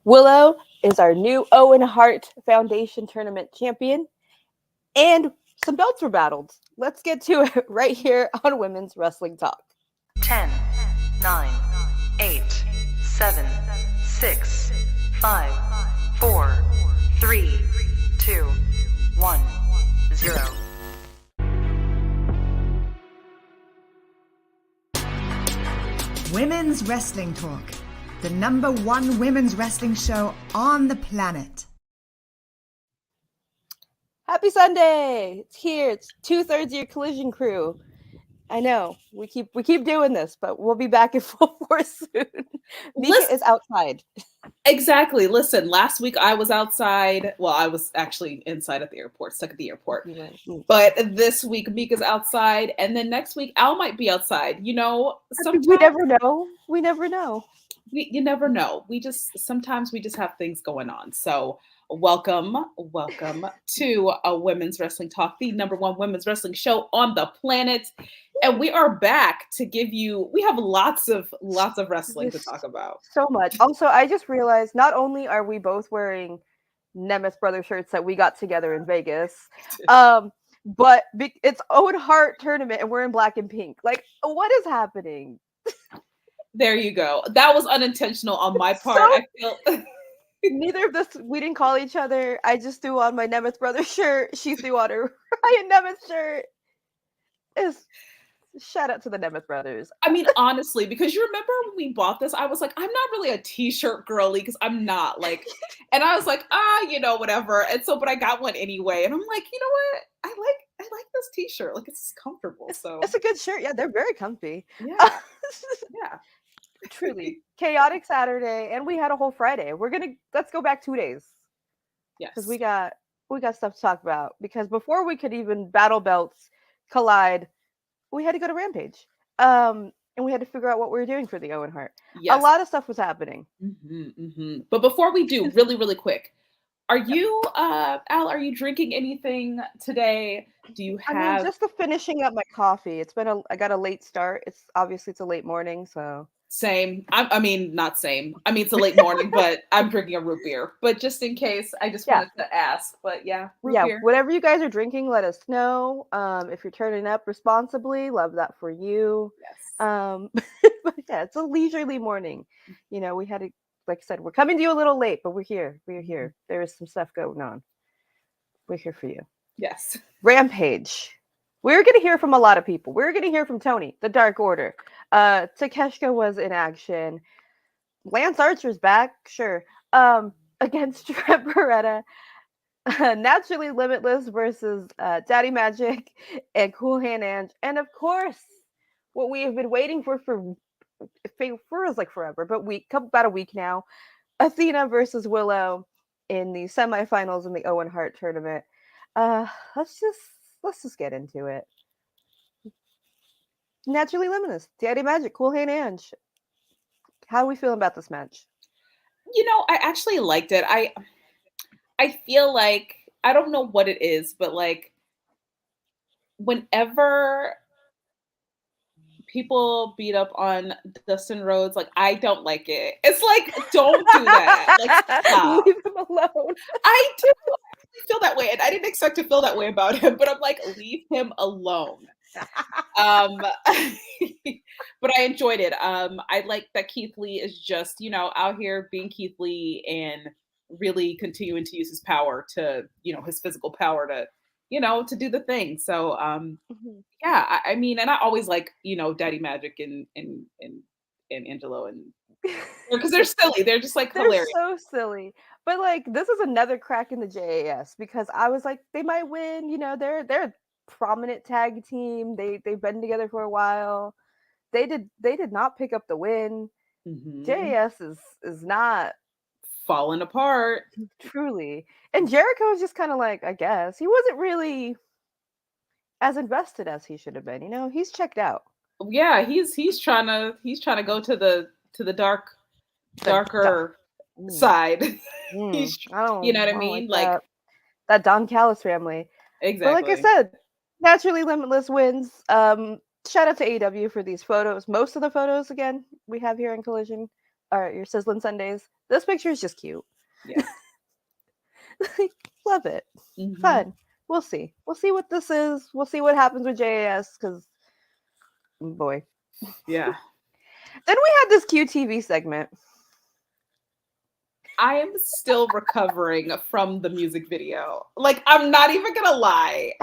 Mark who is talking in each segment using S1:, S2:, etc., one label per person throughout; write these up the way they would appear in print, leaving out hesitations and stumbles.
S1: Willow is our new Owen Hart Foundation Tournament champion, and some belts were battled. Let's get to it right here on Women's Wrestling Talk.
S2: 10, 9, 8, 7, 6, 5, 4, 3, 2, 1, 0.
S3: Women's Wrestling Talk, the #1 women's wrestling show on the planet.
S1: Happy Sunday! It's here. It's 2/3 of your Collision crew. I know we keep doing this, but we'll be back in full force soon. Mika is outside.
S4: Exactly. Listen, last week I was outside. Well, I was actually inside at the airport, stuck at the airport. But this week Mika's outside, and then next week Al might be outside. You know,
S1: sometimes we never know. We never know.
S4: You never know. Sometimes we just have things going on. So welcome to a Women's Wrestling Talk, the #1 women's wrestling show on the planet. And we are back to give you, we have lots of wrestling to talk about.
S1: So much. Also, I just realized not only are we both wearing Nemeth Brother shirts that we got together in Vegas, but it's Owen Hart Tournament and we're in black and pink. Like, what is happening?
S4: There you go. That was unintentional on my part. I feel
S1: neither of this, we didn't call each other. I just threw on my Nemeth Brother shirt. She threw on her Ryan Nemeth shirt. Shout out to the Nemeth brothers.
S4: I mean, honestly, because you remember when we bought this, I was like, I'm not really a t-shirt girly because I'm not like, and I was like, whatever. And so, but I got one anyway. And I'm like, you know what? I like this t-shirt. Like, it's comfortable. So
S1: it's a good shirt. Yeah, they're very comfy.
S4: Yeah. Yeah.
S1: Truly. Chaotic Saturday. And we had a whole Friday. Let's go back 2 days.
S4: Yes.
S1: Because we got stuff to talk about. Because before we could even battle belts, collide, we had to go to Rampage. And we had to figure out what we were doing for the Owen Hart. Yes. A lot of stuff was happening.
S4: But before we do, really, really quick, are you, Al, are you drinking anything today? Do you have...
S1: I mean, just finishing up my coffee. I got a late start. It's a late morning, so...
S4: Same. I mean, not same. I mean, it's a late morning, but I'm drinking a root beer. But just in case, I just wanted to ask. But yeah, root beer.
S1: Whatever you guys are drinking, let us know. If you're turning up responsibly, love that for you.
S4: Yes.
S1: But yeah, it's a leisurely morning. You know, we had to, like I said, we're coming to you a little late, but we're here. We're here. There is some stuff going on. We're here for you.
S4: Yes.
S1: Rampage. We're going to hear from a lot of people. We're going to hear from Tony, the Dark Order. Takeshita was in action. Lance Archer's back, sure. Against Trent Beretta. Naturally Limitless versus Daddy Magic and Cool Hand Ange. And of course, what we have been waiting for feels like forever, but about a week now. Athena versus Willow in the semifinals in the Owen Hart Tournament. Let's just get into it. Naturally Limitless, Daddy Magic, Cool Hand Ange. How are we feeling about this match?
S4: You know, I actually liked it. I feel like, I don't know what it is, but like whenever people beat up on Dustin Rhodes, like, I don't like it. It's like, don't do that. Like, stop.
S1: Leave him alone.
S4: I do feel that way, and I didn't expect to feel that way about him, but I'm like, leave him alone. But I enjoyed it. I like that Keith Lee is just, out here being Keith Lee and really continuing to use his power to, his physical power to, to do the thing. So, yeah, I mean, and I always like, Daddy Magic and Angelo, and because they're silly. They're just like hilarious.
S1: They're so silly. But like, this is another crack in the JAS because I was like, they might win. They're a prominent tag team. They've been together for a while. They did not pick up the win. JAS is not
S4: falling apart.
S1: Truly. And Jericho is just kind of like, I guess he wasn't really as invested as he should have been. He's checked out.
S4: Yeah, he's trying to go to the darker side. He's, you know what I mean? Like
S1: that Don Callis family.
S4: Exactly.
S1: But like I said, Naturally Limitless wins. Shout out to AEW for these photos. Most of the photos, again, we have here in Collision or your sizzling Sundays. This picture is just cute.
S4: Yes.
S1: Love it.
S4: Mhm.
S1: Fun. We'll see. We'll see what this is. We'll see what happens with JAS because, boy.
S4: Yeah.
S1: Then we had this QTV segment.
S4: I am still recovering from the music video. Like, I'm not even gonna lie.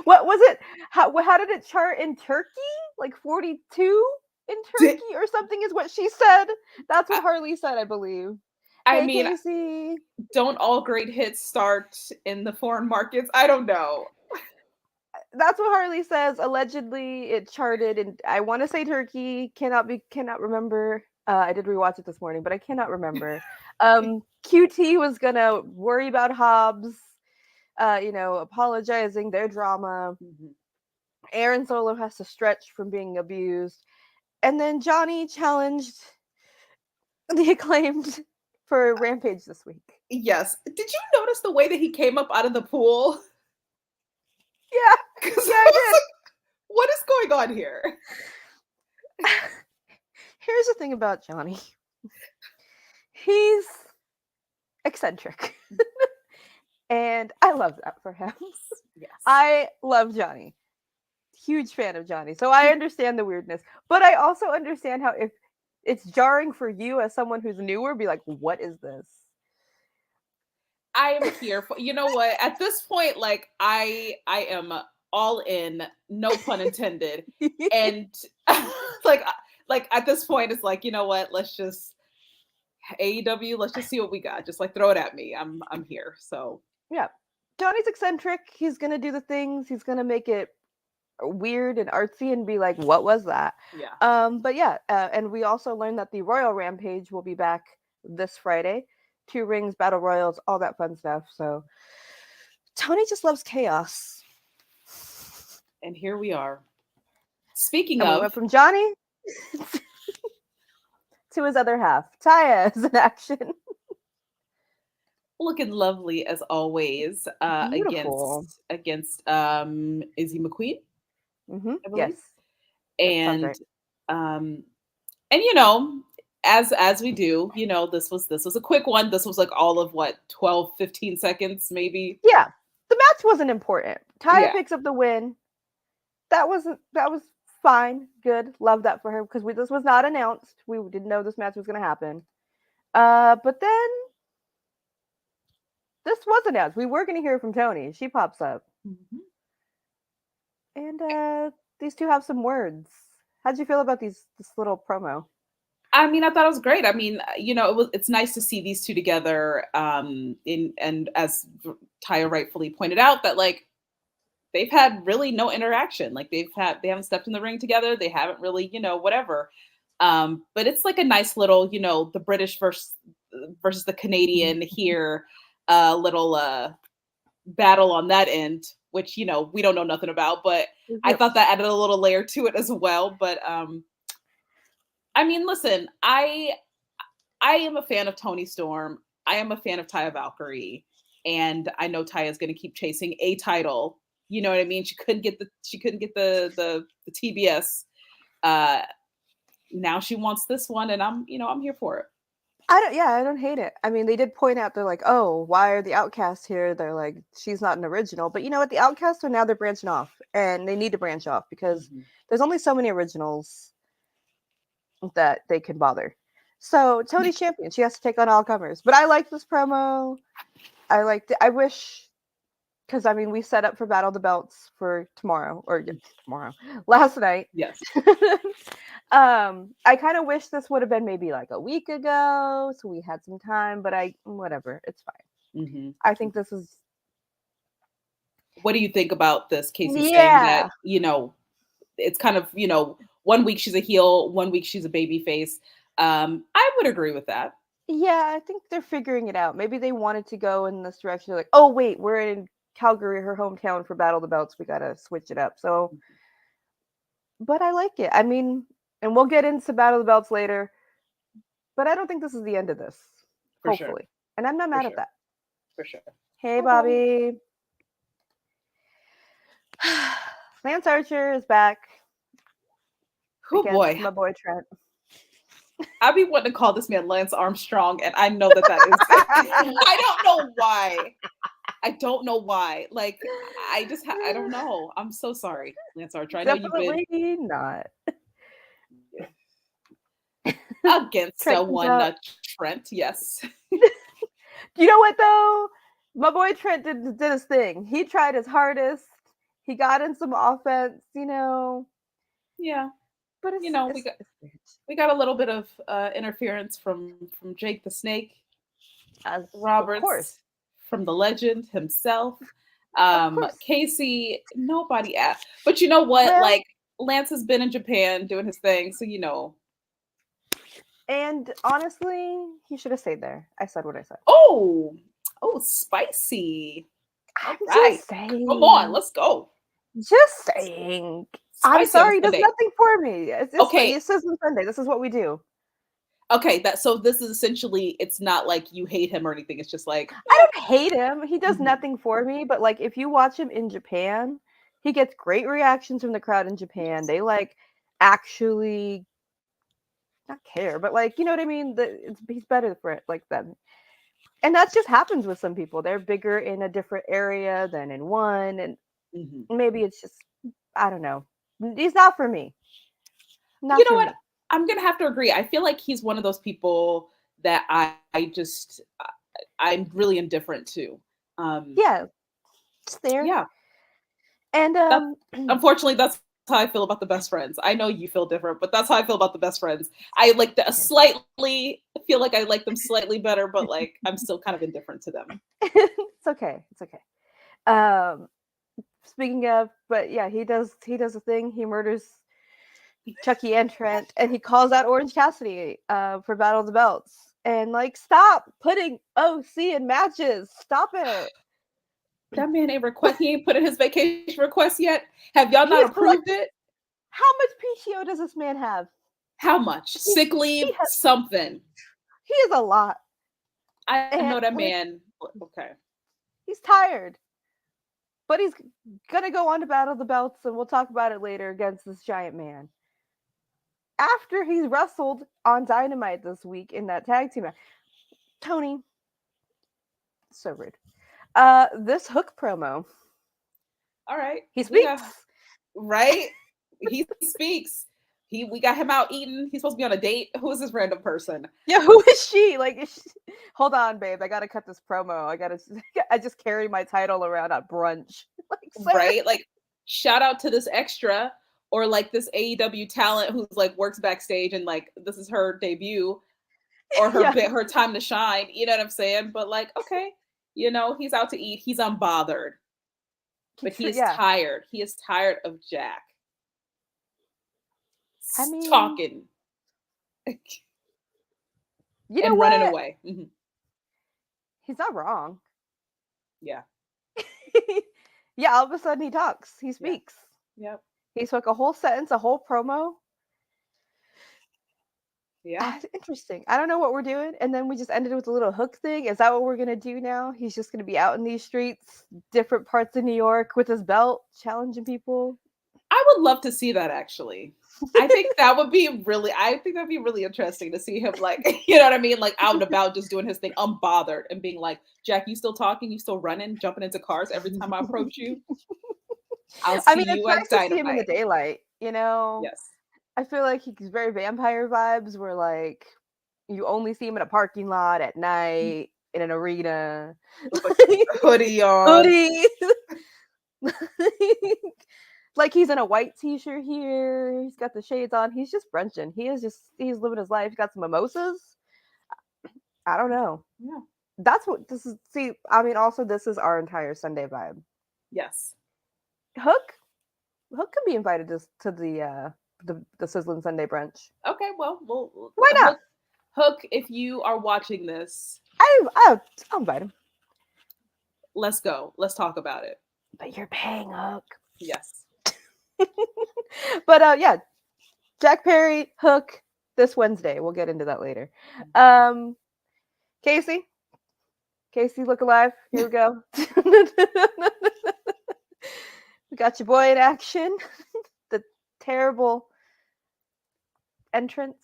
S1: What was it? How did it chart in Turkey? Like 42 in Turkey or something is what she said. That's what Harley said, I believe.
S4: I
S1: Hey,
S4: mean,
S1: Casey.
S4: don't all great hits start in the foreign markets? I don't know.
S1: That's what Harley says. Allegedly, it charted in, I want to say Turkey. Cannot remember. I did rewatch it this morning, but I cannot remember. QT was gonna worry about Hobbs, apologizing, their drama.
S4: Mhm.
S1: Aaron Solo has to stretch from being abused. And then Johnny challenged the Acclaimed for Rampage this week.
S4: Yes. Did you notice the way that he came up out of the pool?
S1: Yeah,
S4: 'Cause
S1: yeah,
S4: I
S1: I
S4: was
S1: did.
S4: like, what is going on here?
S1: Here's the thing about Johnny. He's eccentric. And I love that for him.
S4: Yes.
S1: I love Johnny. Huge fan of Johnny. So I understand the weirdness. But I also understand how if it's jarring for you as someone who's newer, be like, what is this?
S4: I am here for, you know what? At this point, like I am all in, no pun intended. And like at this point, it's like, you know what? Let's just AEW, let's just see what we got. Just like throw it at me. I'm here. So
S1: Yeah. Johnny's eccentric. He's gonna do the things. He's gonna make it weird and artsy and be like, what was that?
S4: yeah.
S1: But yeah, and we also learned that the Royal Rampage will be back this Friday. 2 rings, battle royals, all that fun stuff. So Tony just loves chaos.
S4: And here we are. Speaking
S1: And we
S4: of,
S1: went from Johnny to his other half. Taya is in action.
S4: looking lovely as always,
S1: Beautiful.
S4: against Izzy McQueen,
S1: Mm-hmm.
S4: I believe.
S1: Yes. That sounds
S4: And
S1: right.
S4: and you know, as we do, you know, this was a quick one. This was like all of what, 12, 15 seconds maybe.
S1: Yeah. The match wasn't important. Taya
S4: Yeah.
S1: picks up the win. That was fine. Good. Love that for her because this was not announced. We didn't know this match was going to happen. But then this was announced. We were going to hear from Toni. She pops up.
S4: Mhm.
S1: And these two have some words. How'd you feel about this little promo?
S4: I mean, I thought it was great. I mean, you know, it's nice to see these two together. And as Taya rightfully pointed out, that like they've had really no interaction. Like they haven't stepped in the ring together. They haven't really, you know, whatever. But it's like a nice little, you know, the British versus the Canadian here, little battle on that end, which, you know, we don't know nothing about, but I thought that added a little layer to it as well. But I mean, listen, I am a fan of Toni Storm. I am a fan of Taya Valkyrie, and I know Taya is going to keep chasing a title. You know what I mean? She couldn't get the TBS. Now she wants this one, and I'm here for it.
S1: I don't hate it. I mean, they did point out, they're like, oh, why are the Outcasts here? They're like, she's not an original. But you know what? The Outcasts are now, they're branching off, and they need to branch off because there's only so many originals that they can bother. So Tony's champion. She has to take on all comers. But I like this promo. I liked it. I wish, because I mean, we set up for Battle of the Belts for tomorrow, last night.
S4: Yes.
S1: I kind of wish this would have been maybe like a week ago, so we had some time. But whatever, it's fine.
S4: Mm-hmm.
S1: I think this is.
S4: What do you think about this, Casey? Saying that, you know, it's kind of, you know, 1 week she's a heel, 1 week she's a baby face. I would agree with that.
S1: Yeah, I think they're figuring it out. Maybe they wanted to go in this direction. They're like, oh wait, we're in Calgary, her hometown, for Battle of the Belts. We gotta switch it up. So, but I like it. I mean, and we'll get into Battle of the Belts later. But I don't think this is the end of this.
S4: For
S1: hopefully,
S4: sure.
S1: And I'm not mad at that.
S4: For sure.
S1: Hey, Bobby. Lance Archer is back.
S4: Oh boy,
S1: my boy Trent.
S4: I be wanting to call this man Lance Armstrong, and I know that is. I don't know why. I don't know why. Like, I don't know. I'm so sorry, Lance Archer. I know you've been
S1: Definitely not.
S4: against
S1: Trent
S4: someone, Trent. Yes.
S1: You know what though? My boy Trent did his thing. He tried his hardest. He got in some offense,
S4: Yeah.
S1: But it's,
S4: we got a little bit of interference from Jake the Snake, Roberts,
S1: of course,
S4: from the legend himself. Casey, nobody asked. But you know what?
S1: Well,
S4: like Lance has been in Japan doing his thing, so
S1: And honestly, he should have stayed there. I said what I said.
S4: Oh, spicy.
S1: I'm
S4: right.
S1: Just saying.
S4: Come on, let's go.
S1: Just saying.
S4: Spicy
S1: I'm sorry, does nothing for me. It's
S4: okay.
S1: It's Sizzling Sunday. This is what we do.
S4: Okay, so this is essentially, it's not like you hate him or anything. It's just like,
S1: I don't hate him. He does nothing for me. But like, if you watch him in Japan, he gets great reactions from the crowd in Japan. They like actually not care, but like, you know what I mean? He's better for it like them. And that just happens with some people. They're bigger in a different area than in one. And maybe it's just, I don't know. He's not for me. Not
S4: you know
S1: for
S4: what?
S1: Me.
S4: I'm going to have to agree. I feel like he's one of those people that I'm really indifferent to.
S1: Yeah. Just there.
S4: Yeah.
S1: And
S4: unfortunately, that's how I feel about the best friends. I know you feel different, but that's how I feel about the best friends. I like slightly feel like I like them slightly better, but like I'm still kind of indifferent to them.
S1: It's okay. It's okay. Speaking of, but yeah, he does a thing. He murders Chucky and Trent, and he calls out Orange Cassidy for Battle of the Belts. And like, stop putting OC in matches. Stop it.
S4: That man he ain't put in his vacation request yet. Have y'all not approved it?
S1: How much PTO does this man have?
S4: How much? Sick leave? Something.
S1: He is a lot.
S4: I know that man. Okay.
S1: He's tired. But he's gonna go on to Battle of the Belts, and we'll talk about it later against this giant man. After he's wrestled on Dynamite this week in that tag team match. Tony. So rude. This Hook promo.
S4: All right.
S1: He speaks.
S4: Right? He speaks. We got him out eating. He's supposed to be on a date. Who is this random person?
S1: Yeah, who is she? Like, hold on, babe. I gotta cut this promo. I just carry my title around at brunch.
S4: Right? Like, shout out to this extra, or like this AEW talent who's like works backstage and like this is her debut or her time to shine. You know what I'm saying? But like, okay, he's out to eat. He's unbothered. But he's tired. He is tired of Jack. Talking.
S1: And
S4: running away.
S1: He's not wrong.
S4: Yeah.
S1: Yeah, all of a sudden he talks. He speaks.
S4: Yep.
S1: He spoke a whole sentence, a whole promo.
S4: Yeah.
S1: Interesting. I don't know what we're doing. And then we just ended with a little Hook thing. Is that what we're going to do now? He's just going to be out in these streets, different parts of New York with his belt, challenging people.
S4: I would love to see that, actually. I think that'd be really interesting to see him, like, you know what I mean? Like, out and about, just doing his thing, unbothered, and being like, Jack, you still talking? You still running? Jumping into cars every time I approach you?
S1: It's nice to see him in the daylight,
S4: Yes.
S1: I feel like he's very vampire vibes, where, like, you only see him in a parking lot at night, in an arena.
S4: Hoodie on.
S1: Like, he's in a white t-shirt here. He's got the shades on. He's just brunching. He's living his life. He's got some mimosas. I don't know.
S4: Yeah.
S1: That's what this is. See, I mean, also, this is our entire Sunday vibe.
S4: Yes.
S1: Hook could be invited to the Sizzling Sunday brunch.
S4: Okay, well,
S1: why not?
S4: Hook, if you are watching this,
S1: I'll invite him.
S4: Let's go. Let's talk about it.
S1: But you're paying Hook.
S4: Yes.
S1: But yeah, Jack Perry, Hook, this Wednesday. We'll get into that later. Casey, look alive. Here we go. We got your boy in action. The terrible entrance.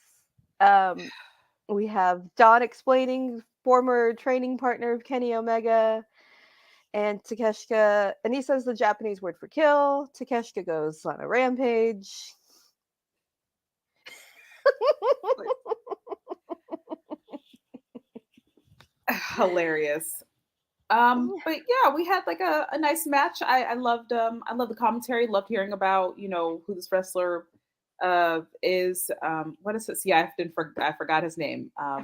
S1: We have Don explaining former training partner of Kenny Omega and Takeshita, and he says the Japanese word for kill. Takeshita goes on a rampage.
S4: Hilarious. But yeah, we had like a nice match. I loved the commentary, loved hearing about, who this wrestler is. What is it? See, I forgot his name.
S1: I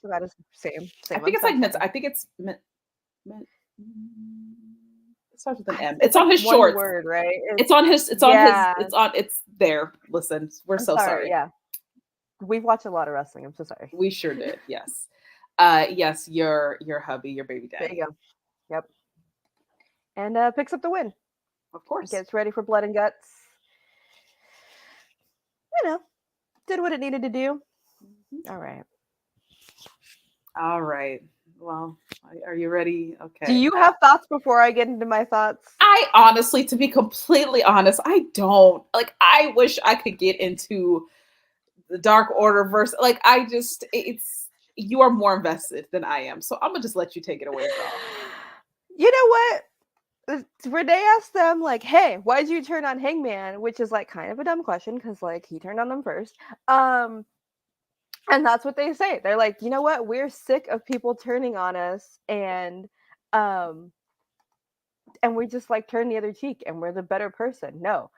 S1: forgot his same.
S4: I think it's like I think it's it starts with an M. It's on his
S1: one
S4: shorts.
S1: word, right?
S4: It's on his. It's there. Listen, we're so sorry.
S1: Yeah, we've watched a lot of wrestling. I'm so sorry.
S4: We sure did. Yes. Yes, your hubby, your baby daddy.
S1: There you go. Yep. And picks up the win.
S4: Of course.
S1: Gets ready for blood and guts. Did what it needed to do.
S4: Mm-hmm.
S1: All right.
S4: Well, are you ready? Okay.
S1: Do you have thoughts before I get into my thoughts?
S4: I honestly, to be completely honest, I don't. Like, I wish I could get into the Dark Order verse. Like, you are more invested than I am. So I'm going to just let you take it away, girl.
S1: You know what? Renee asked them, like, hey, why did you turn on Hangman? Which is, like, kind of a dumb question because, like, he turned on them first. And that's what they say. They're like, you know what? We're sick of people turning on us and we just, like, turn the other cheek and we're the better person. No.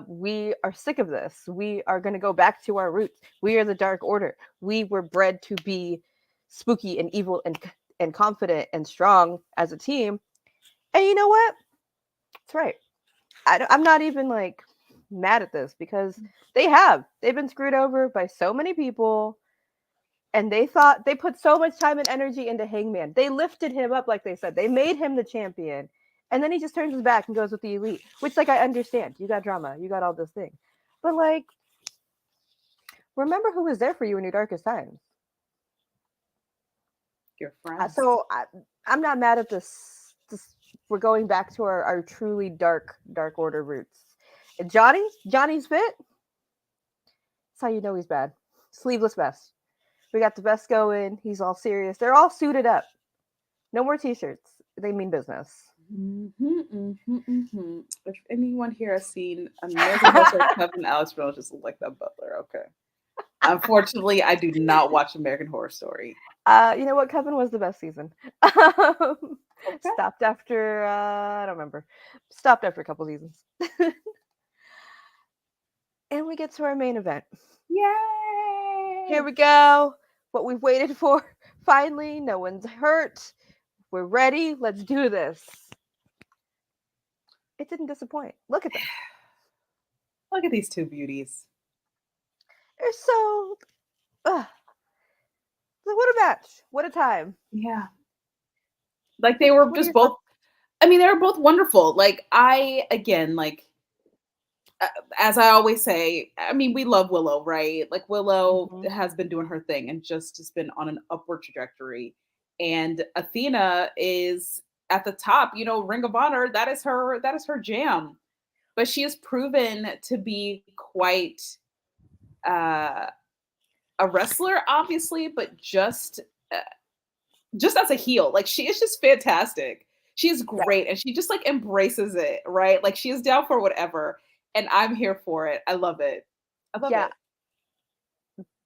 S1: We are sick of this. We are going to go back to our roots. We are the Dark Order. We were bred to be spooky and evil and confident and strong as a team. And you know what? That's right. I'm not even like mad at this because they've been screwed over by so many people, and they thought they put so much time and energy into Hangman. They lifted him up, like they said. They made him the champion, and then he just turns his back and goes with the Elite, which, like, I understand. You got drama, you got all this thing, but like, remember who was there for you in your darkest times.
S4: Your friends.
S1: So I'm not mad at this. We're going back to our truly dark order roots. And Johnny's fit. That's how you know he's bad. Sleeveless vest. We got the vest going. He's all serious. They're all suited up. No more t-shirts. They mean business.
S4: If anyone here has seen American Horror Kevin Alex Rose just look like that butler, okay. Unfortunately, I do not watch American Horror Story.
S1: You know what? Kevin was the best season.
S4: Okay.
S1: Stopped after I don't remember. Stopped after a couple seasons. And we get to our main event.
S4: Yay!
S1: Here we go. What we've waited for. Finally, no one's hurt. We're ready. Let's do this. It didn't disappoint. Look at them.
S4: Look at these two beauties.
S1: They're so. What a match. What a time.
S4: Yeah. Like, they were just both. I mean, they were both wonderful. Like, as I always say, I mean, we love Willow, right? Like, Willow has been doing her thing and just been on an upward trajectory. And Athena is at the top, Ring of Honor. That is her jam. But she has proven to be quite a wrestler, obviously, but just as a heel. Like, she is just fantastic. She is great, and she just, like, embraces it, right? Like, she is down for whatever. And I'm here for it. I love it. I love it.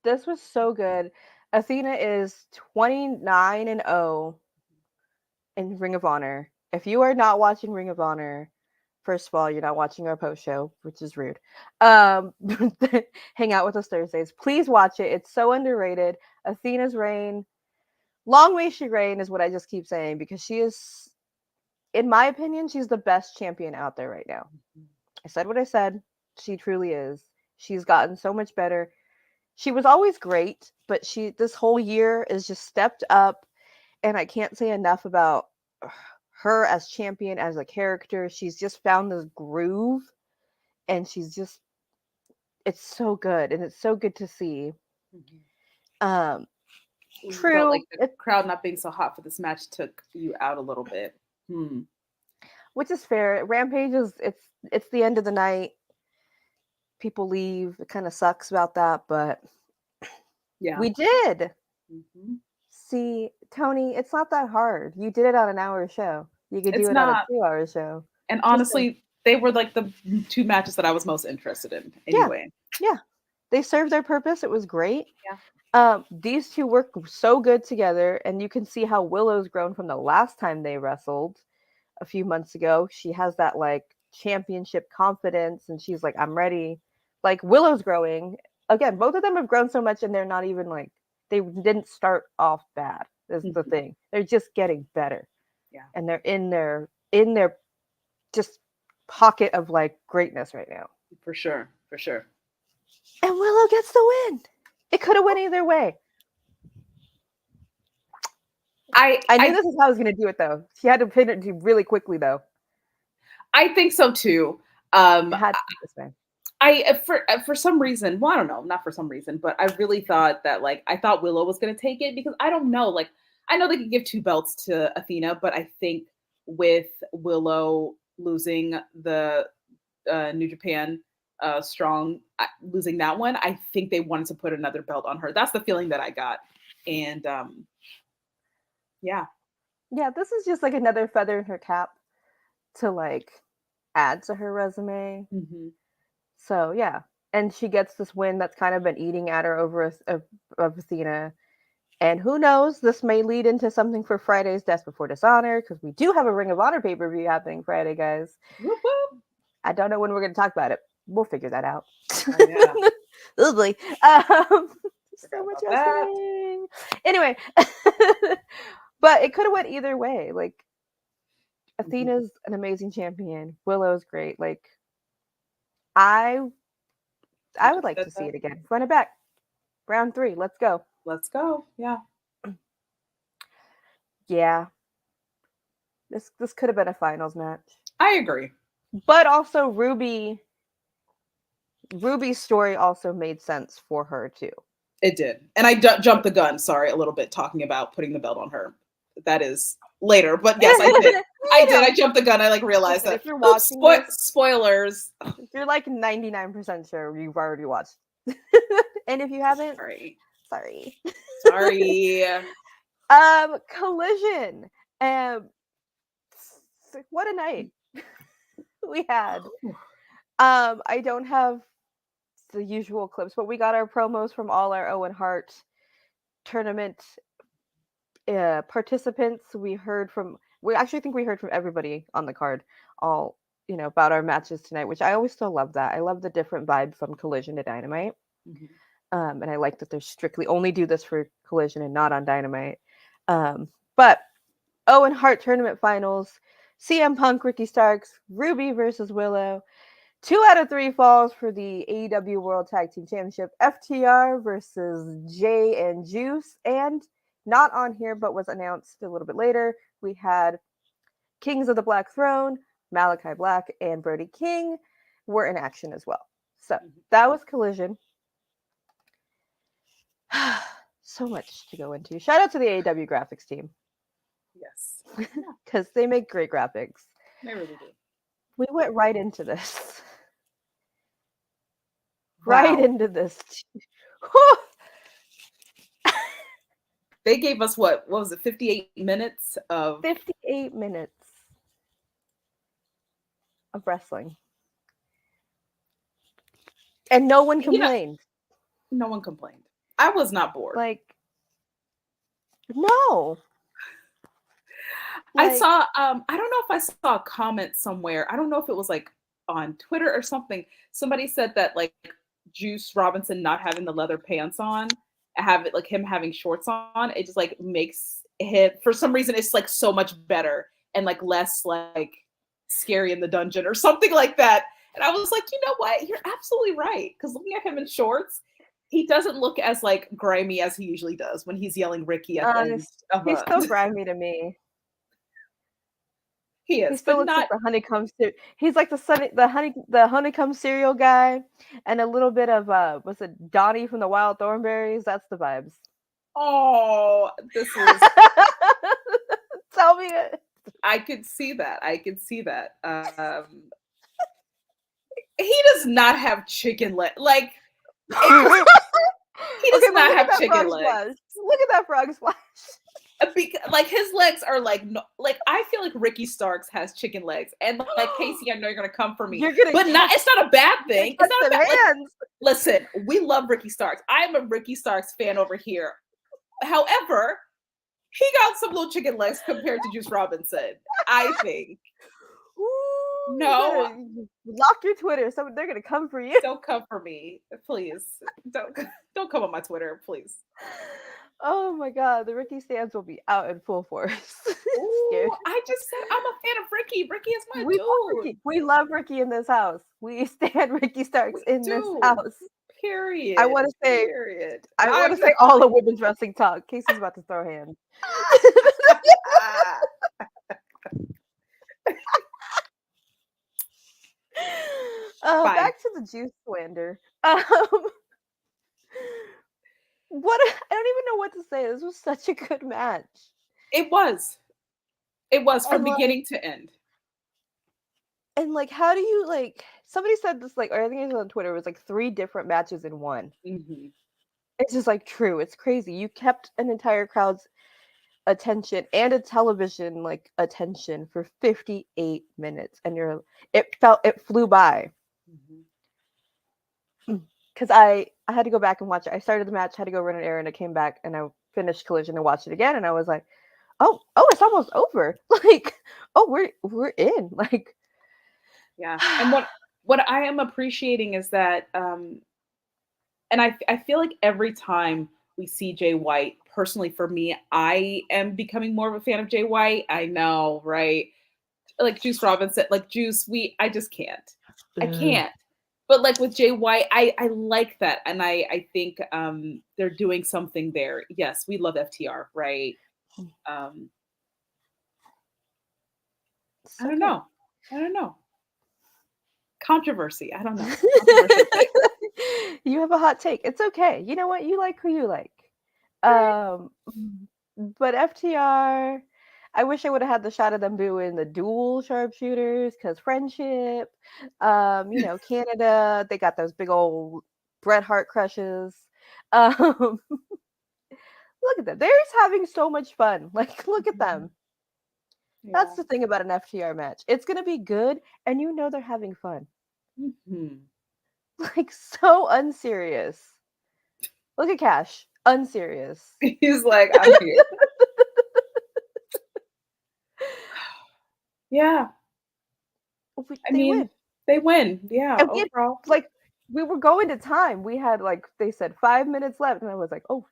S1: This was so good. Athena is 29-0 in Ring of Honor. If you are not watching Ring of Honor, first of all, you're not watching our post show, which is rude. Hang out with us Thursdays. Please watch it. It's so underrated. Athena's reign. Long may she reign is what I just keep saying, because she is, in my opinion, she's the best champion out there right now. I said what I said. She truly is. She's gotten so much better. She was always great, but this whole year is just stepped up, and I can't say enough about her as champion, as a character. She's just found this groove, and it's so good, and it's so good to see. True.
S4: Like, the crowd not being so hot for this match took you out a little bit.
S1: Which is fair. Rampage is it's the end of the night. People leave. It kind of sucks about that, but
S4: yeah,
S1: we did.
S4: Mm-hmm.
S1: See, Toni, it's not that hard. You did it on an hour show. You could do
S4: It's
S1: it on a
S4: not.
S1: 2-hour show.
S4: And
S1: Just
S4: honestly, they were like the two matches that I was most interested in. Anyway.
S1: Yeah. They served their purpose. It was great.
S4: Yeah.
S1: These two work so good together, and you can see how Willow's grown from the last time they wrestled a few months ago. She has that like championship confidence, and she's like, I'm ready. Like Willow's growing. Again, both of them have grown so much, and they're not even like, they didn't start off bad, is the
S4: Mhm.
S1: thing. They're just getting better.
S4: Yeah.
S1: And they're in their just pocket of like greatness right now.
S4: For sure. For sure.
S1: And Willow gets the win. It could have went either way. I knew this is how I was going to do it, though. She had to pin it really quickly, though.
S4: I think so too.
S1: It had to be this way.
S4: For some reason, well, I don't know, not for some reason, but I really thought that like I thought Willow was going to take it because I don't know, like I know they could give 2 belts to Athena, but I think with Willow losing the New Japan Strong, losing that one, I think they wanted to put another belt on her. That's the feeling that I got, and yeah.
S1: Yeah, this is just like another feather in her cap to like add to her resume.
S4: Mm-hmm.
S1: So yeah, and she gets this win that's kind of been eating at her over of Athena. And who knows, this may lead into something for Friday's Death Before Dishonor, because we do have a Ring of Honor pay-per-view happening Friday, guys.
S4: Whoop, whoop.
S1: I don't know when we're going to talk about it. We'll figure that out.
S4: Oh, yeah.
S1: Lovely. So much wrestling. Anyway, but it could have went either way. Like, Athena's an amazing champion. Willow's great. Like, I would like to see it again. Run it back. Round 3. Let's go.
S4: Let's go. Yeah.
S1: Yeah. This could have been a finals match.
S4: I agree.
S1: But also Ruby's story also made sense for her too.
S4: It did. And I jumped the gun, sorry, a little bit talking about putting the belt on her. That is later, but yes, I did. I jumped the gun. I like realized that.
S1: If you're watching
S4: spoilers.
S1: If you're like 99% sure you've already watched. And if you haven't, sorry. Collision. What a night we had. I don't have the usual clips, but we got our promos from all our Owen Hart Tournament participants. We actually think we heard from everybody on the card, all about our matches tonight, which I always still love that. I love the different vibe from Collision to Dynamite. And I like that they strictly only do this for Collision and not on Dynamite. But Owen Hart Tournament Finals, CM Punk, Ricky Starks, Ruby versus Willow. 2 out of 3 falls for the AEW World Tag Team Championship. FTR versus Jay and Juice. And not on here, but was announced a little bit later, we had Kings of the Black Throne, Malachi Black, and Brody King were in action as well. So that was Collision. So much to go into. Shout out to the AEW graphics team.
S4: Yes.
S1: Because they make great graphics.
S4: They really do.
S1: We went right into this.
S4: Wow.
S1: Right into this.
S4: They gave us what was it, 58 minutes of
S1: 58 minutes of wrestling. And no one complained.
S4: No one complained. I was not bored.
S1: Like, no.
S4: I saw I don't know if I saw a comment somewhere. I don't know if it was like on Twitter or something. Somebody said that like Juice Robinson not having the leather pants on, him having shorts on, it just like makes him, for some reason, it's like so much better and like less like scary in the dungeon or something like that. And I was like, you know what? You're absolutely right. Because looking at him in shorts, he doesn't look as like grimy as he usually does when he's yelling Ricky at the end of
S1: he's still grimy to me.
S4: He is.
S1: He still looks like the honeycomb. He's like the honeycomb cereal guy, and a little bit of was it Donnie from the Wild Thornberries? That's the vibes.
S4: Oh, this is.
S1: Tell me it.
S4: I could see that. He does not have chicken leg. Like He does
S1: Okay, but
S4: not
S1: look at
S4: have
S1: that
S4: chicken
S1: frog
S4: legs.
S1: splash. Look at that frog splash.
S4: Because, like, his legs are like, no, like, I feel like Ricky Starks has chicken legs, and like, Casey, I know you're gonna come for me,
S1: You're gonna
S4: but not. It's not a bad thing. It's not a bad. Like,
S1: hands.
S4: listen, we love Ricky Starks. I'm a Ricky Starks fan over here. However, he got some little chicken legs compared to Juice Robinson, I think.
S1: Ooh,
S4: No,
S1: lock your Twitter. So they're gonna come for you.
S4: don't come for me, please. Don't come on my Twitter, please.
S1: Oh my god, the Ricky stands will be out in full force.
S4: Ooh, I just said I'm a fan of Ricky. Ricky is my dude.
S1: We love Ricky in this house. We stand Ricky Starks in this
S4: do.
S1: house.
S4: Period.
S1: I want to say,
S4: Period.
S1: I want to say all the women's wrestling talk. Casey's about to throw hands. Back to the Juice slander. What I don't even know what to say. This was such a good match.
S4: It was from beginning to end.
S1: And like, how do you like? Somebody said this, like, or I think it was on Twitter. It was like 3 different matches in one.
S4: Mm-hmm.
S1: It's just like true. It's crazy. You kept an entire crowd's attention and a television like attention for 58 minutes, and it flew by. Because I had to go back and watch it. I started the match, had to go run an errand, I came back, and I finished Collision and watched it again, and I was like, oh, it's almost over. Like, oh, we're in. Like,
S4: yeah. And what I am appreciating is that, and I feel like every time we see Jay White, personally for me, I am becoming more of a fan of Jay White. I know, right? Like Juice Robinson, like Juice, I just can't. I can't. But like with Jay White, I like that. And I think they're doing something there. Yes, we love FTR, right? I don't know. Controversy. I don't know.
S1: You have a hot take. It's okay. You know what? You like who you like. But FTR, I wish I would have had the shot of them doing the dual sharpshooters because friendship. Canada, they got those big old Bret Hart crushes. Look at them. They're just having so much fun. Like, look at them. Yeah. That's the thing about an FTR match. It's going to be good, and they're having fun.
S4: Mm-hmm.
S1: Like, so unserious. Look at Cash. Unserious.
S4: He's like, I'm here. Yeah. They win. Yeah.
S1: And we were going to time. We had, like, they said 5 minutes left, and I was like, oh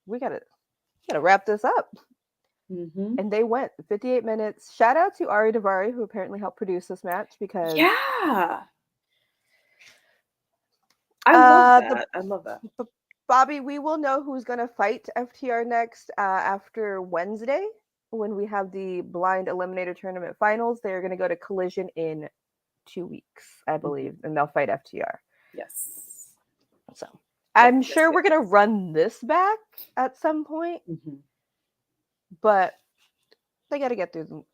S1: we gotta wrap this up.
S4: Mm-hmm.
S1: And they went 58 minutes. Shout out to Ari Daivari, who apparently helped produce this match, because
S4: I love that.
S1: Bobby, we will know who's gonna fight FTR next after Wednesday, when we have the Blind Eliminator Tournament finals. They're gonna go to Collision in 2 weeks, I believe, and they'll fight FTR.
S4: Yes.
S1: So I'm sure we're gonna run this back at some point, but they got to get through the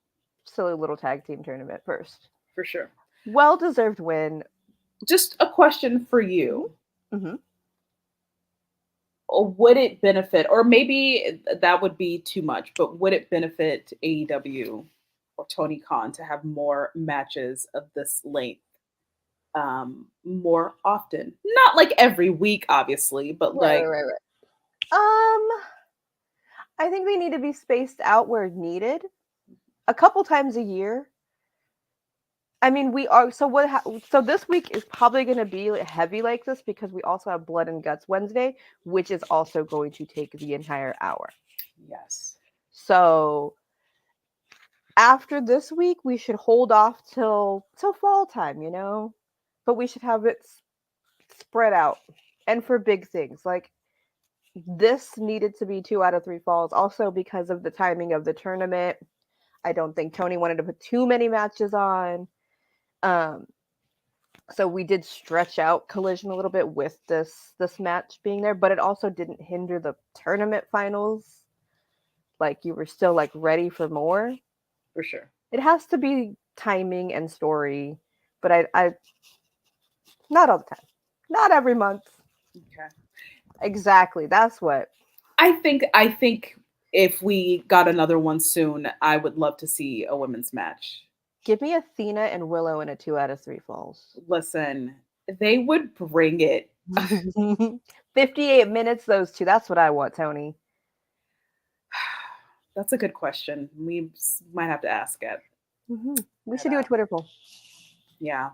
S1: silly little tag team tournament first.
S4: For sure.
S1: Well-deserved win.
S4: Just a question for you.
S1: Mm-hmm.
S4: Would it benefit, or maybe that would be too much, but would it benefit AEW or Tony Khan to have more matches of this length more often? Not like every week, obviously, but right.
S1: I think they need to be spaced out where needed, a couple times a year. I mean, we are. So this week is probably going to be heavy like this because we also have Blood and Guts Wednesday, which is also going to take the entire hour.
S4: Yes.
S1: So after this week, we should hold off till fall time, but we should have it spread out. And for big things, like this needed to be 2 out of 3 falls, also because of the timing of the tournament. I don't think Tony wanted to put too many matches on. So we did stretch out Collision a little bit with this match being there, but it also didn't hinder the tournament finals. Like, you were still like ready for more.
S4: For sure.
S1: It has to be timing and story, but I not all the time. Not every month.
S4: Okay.
S1: Exactly. That's what.
S4: I think if we got another one soon, I would love to see a women's match.
S1: Give me Athena and Willow in a 2 out of 3 falls.
S4: Listen, they would bring it.
S1: 58 minutes, those two. That's what I want, Tony.
S4: That's a good question. We might have to ask it.
S1: We should do a Twitter poll.
S4: Yeah.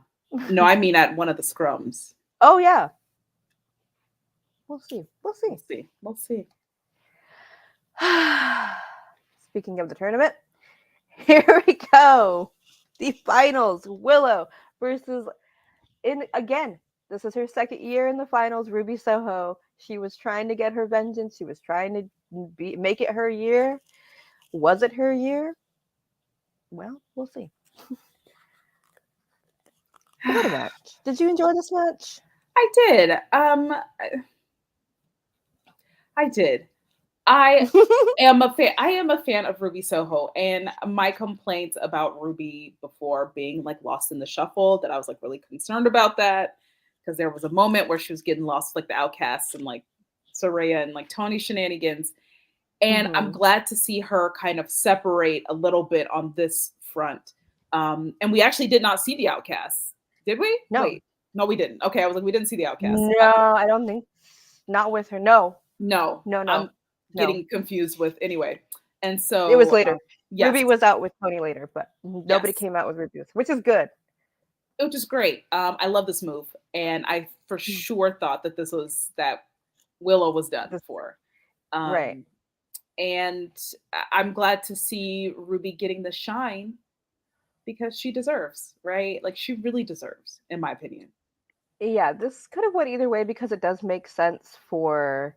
S4: No, I mean at one of the scrums.
S1: Oh, yeah. We'll see.
S4: We'll see.
S1: Speaking of the tournament, here we go. The finals. Willow versus, again, this is her second year in the finals, Ruby Soho. She was trying to get her vengeance. She was trying to make it her year. Was it her year? Well, we'll see. What a match. Did you enjoy this match?
S4: I did. I did. I am a fan of Ruby Soho, and my complaints about Ruby before being like lost in the shuffle, that I was like really concerned about that, because there was a moment where she was getting lost like the Outcasts and like Soraya and like Toni shenanigans. And I'm glad to see her kind of separate a little bit on this front. And we actually did not see the Outcasts. Did we?
S1: No.
S4: Wait. No, we didn't. Okay, I was like, we didn't see the Outcasts.
S1: No, I don't think. Not with her. No.
S4: I'm getting confused with anyway. And so
S1: it was later.
S4: Yes.
S1: Ruby was out with Toni later, but nobody came out with Ruby, which is good.
S4: Which is great. I love this move, and I for sure thought that Willow was done for.
S1: Right.
S4: And I'm glad to see Ruby getting the shine, because she deserves, right? Like, she really deserves, in my opinion.
S1: Yeah, this could have went either way, because it does make sense for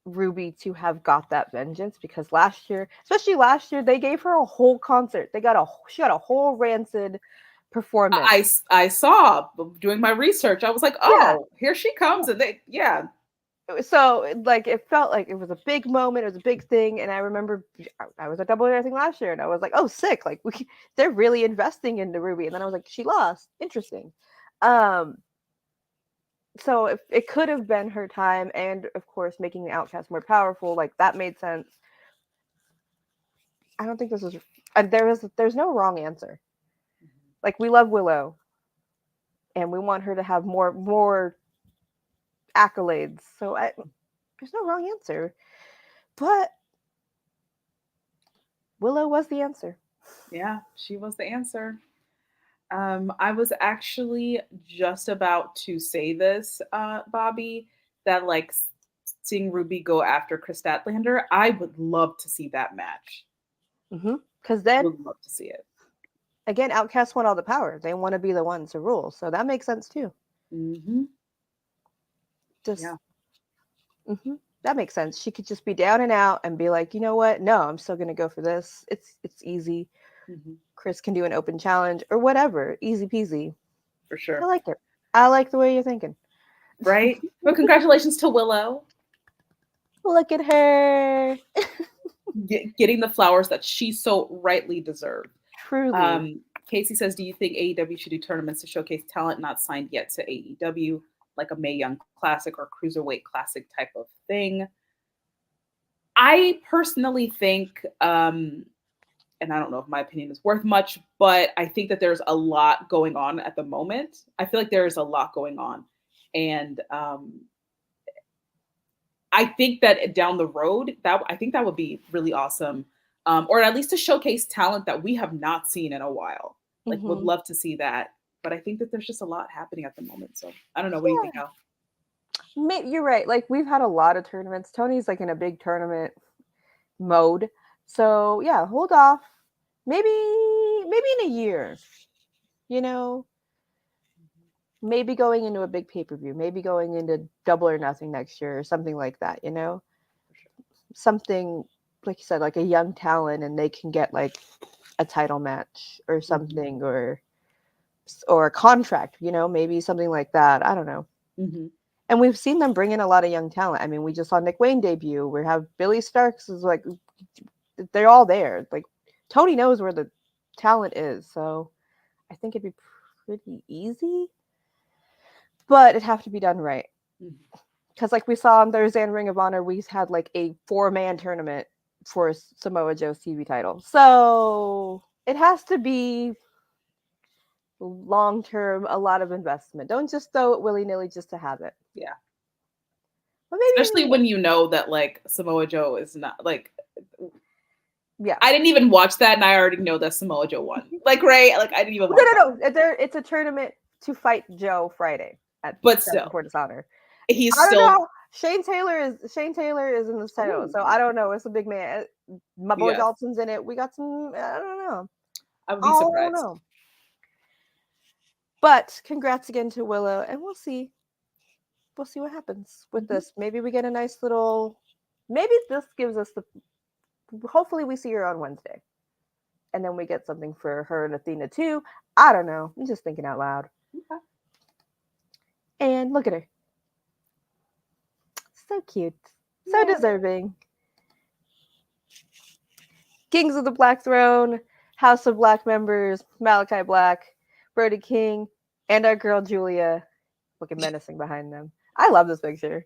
S1: Ruby to have got that vengeance, because especially last year, they gave her a whole concert. She got a whole Rancid performance.
S4: I saw doing my research. I was like, here she comes, and
S1: So like it felt like it was a big moment. It was a big thing, and I remember I was at Double or Nothing last year, and I was like, "Oh, sick! Like they're really investing into Ruby." And then I was like, "She lost. Interesting." So if it could have been her time, and of course making the Outcast more powerful, like that made sense. I don't think this is. There's no wrong answer. Like, we love Willow, and we want her to have more accolades. So there's no wrong answer, but Willow was the answer.
S4: Yeah, she was the answer. I was actually just about to say this, Bobby, that like seeing Ruby go after Chris Statlander, I would love to see that match.
S1: Because then,
S4: would love to see it.
S1: Again, Outcasts want all the power. They want to be the ones to rule, so that makes sense too. That makes sense. She could just be down and out and be like, you know what? No, I'm still gonna go for this. It's easy. Chris can do an open challenge or whatever. Easy peasy.
S4: For sure.
S1: I like it. I like the way you're thinking.
S4: Right? Well, congratulations to Willow.
S1: Look at her.
S4: Getting the flowers that she so rightly deserved.
S1: Truly.
S4: Casey says, do you think AEW should do tournaments to showcase talent not signed yet to AEW, like a Mae Young Classic or Cruiserweight Classic type of thing? I personally think, and I don't know if my opinion is worth much, but I think that there's a lot going on at the moment. I feel like there is a lot going on. And I think that down the road, I think that would be really awesome. Or at least to showcase talent that we have not seen in a while. Like, would love to see that. But I think that there's just a lot happening at the moment. So I don't know. What do you think, Al?
S1: You're right. Like, we've had a lot of tournaments. Tony's like in a big tournament mode. So yeah, hold off. Maybe in a year. You know, maybe going into a big pay-per-view, maybe going into Double or Nothing next year or something like that, you know? Something, like you said, like a young talent, and they can get like a title match or something, or a contract, you know, maybe something like that. I don't know. And we've seen them bring in a lot of young talent. I mean, we just saw Nick Wayne debut. We have Billy Starks is like, they're all there. Like, Tony knows where the talent is. So I think it'd be pretty easy, but it'd have to be done right. because like we saw on Thursday in Ring of Honor, we had like a 4-man tournament for Samoa Joe's TV title. So it has to be long-term, a lot of investment. Don't just throw it willy-nilly just to have it.
S4: Yeah.
S1: But maybe,
S4: especially when you know that like Samoa Joe is not like.
S1: Yeah.
S4: I didn't even watch that, and I already know that Samoa Joe won. Like, right? Like, I didn't even watch
S1: No. It's a tournament to fight Joe Friday at
S4: but still,
S1: before Dishonor.
S4: He's
S1: I don't
S4: still.
S1: know. Shane Taylor is in this title, so I don't know. It's a big man. My boy Dalton's in it. We got some. I don't know.
S4: I would be surprised.
S1: I don't know. But congrats again to Willow, and we'll see. We'll see what happens with this. Maybe we get a nice little. Maybe this gives us the. Hopefully, we see her on Wednesday, and then we get something for her and Athena too. I don't know. I'm just thinking out loud.
S4: Okay.
S1: And look at her. So cute. So deserving. Kings of the Black Throne, House of Black members, Malachi Black, Brody King, and our girl Julia looking menacing behind them. I love this picture.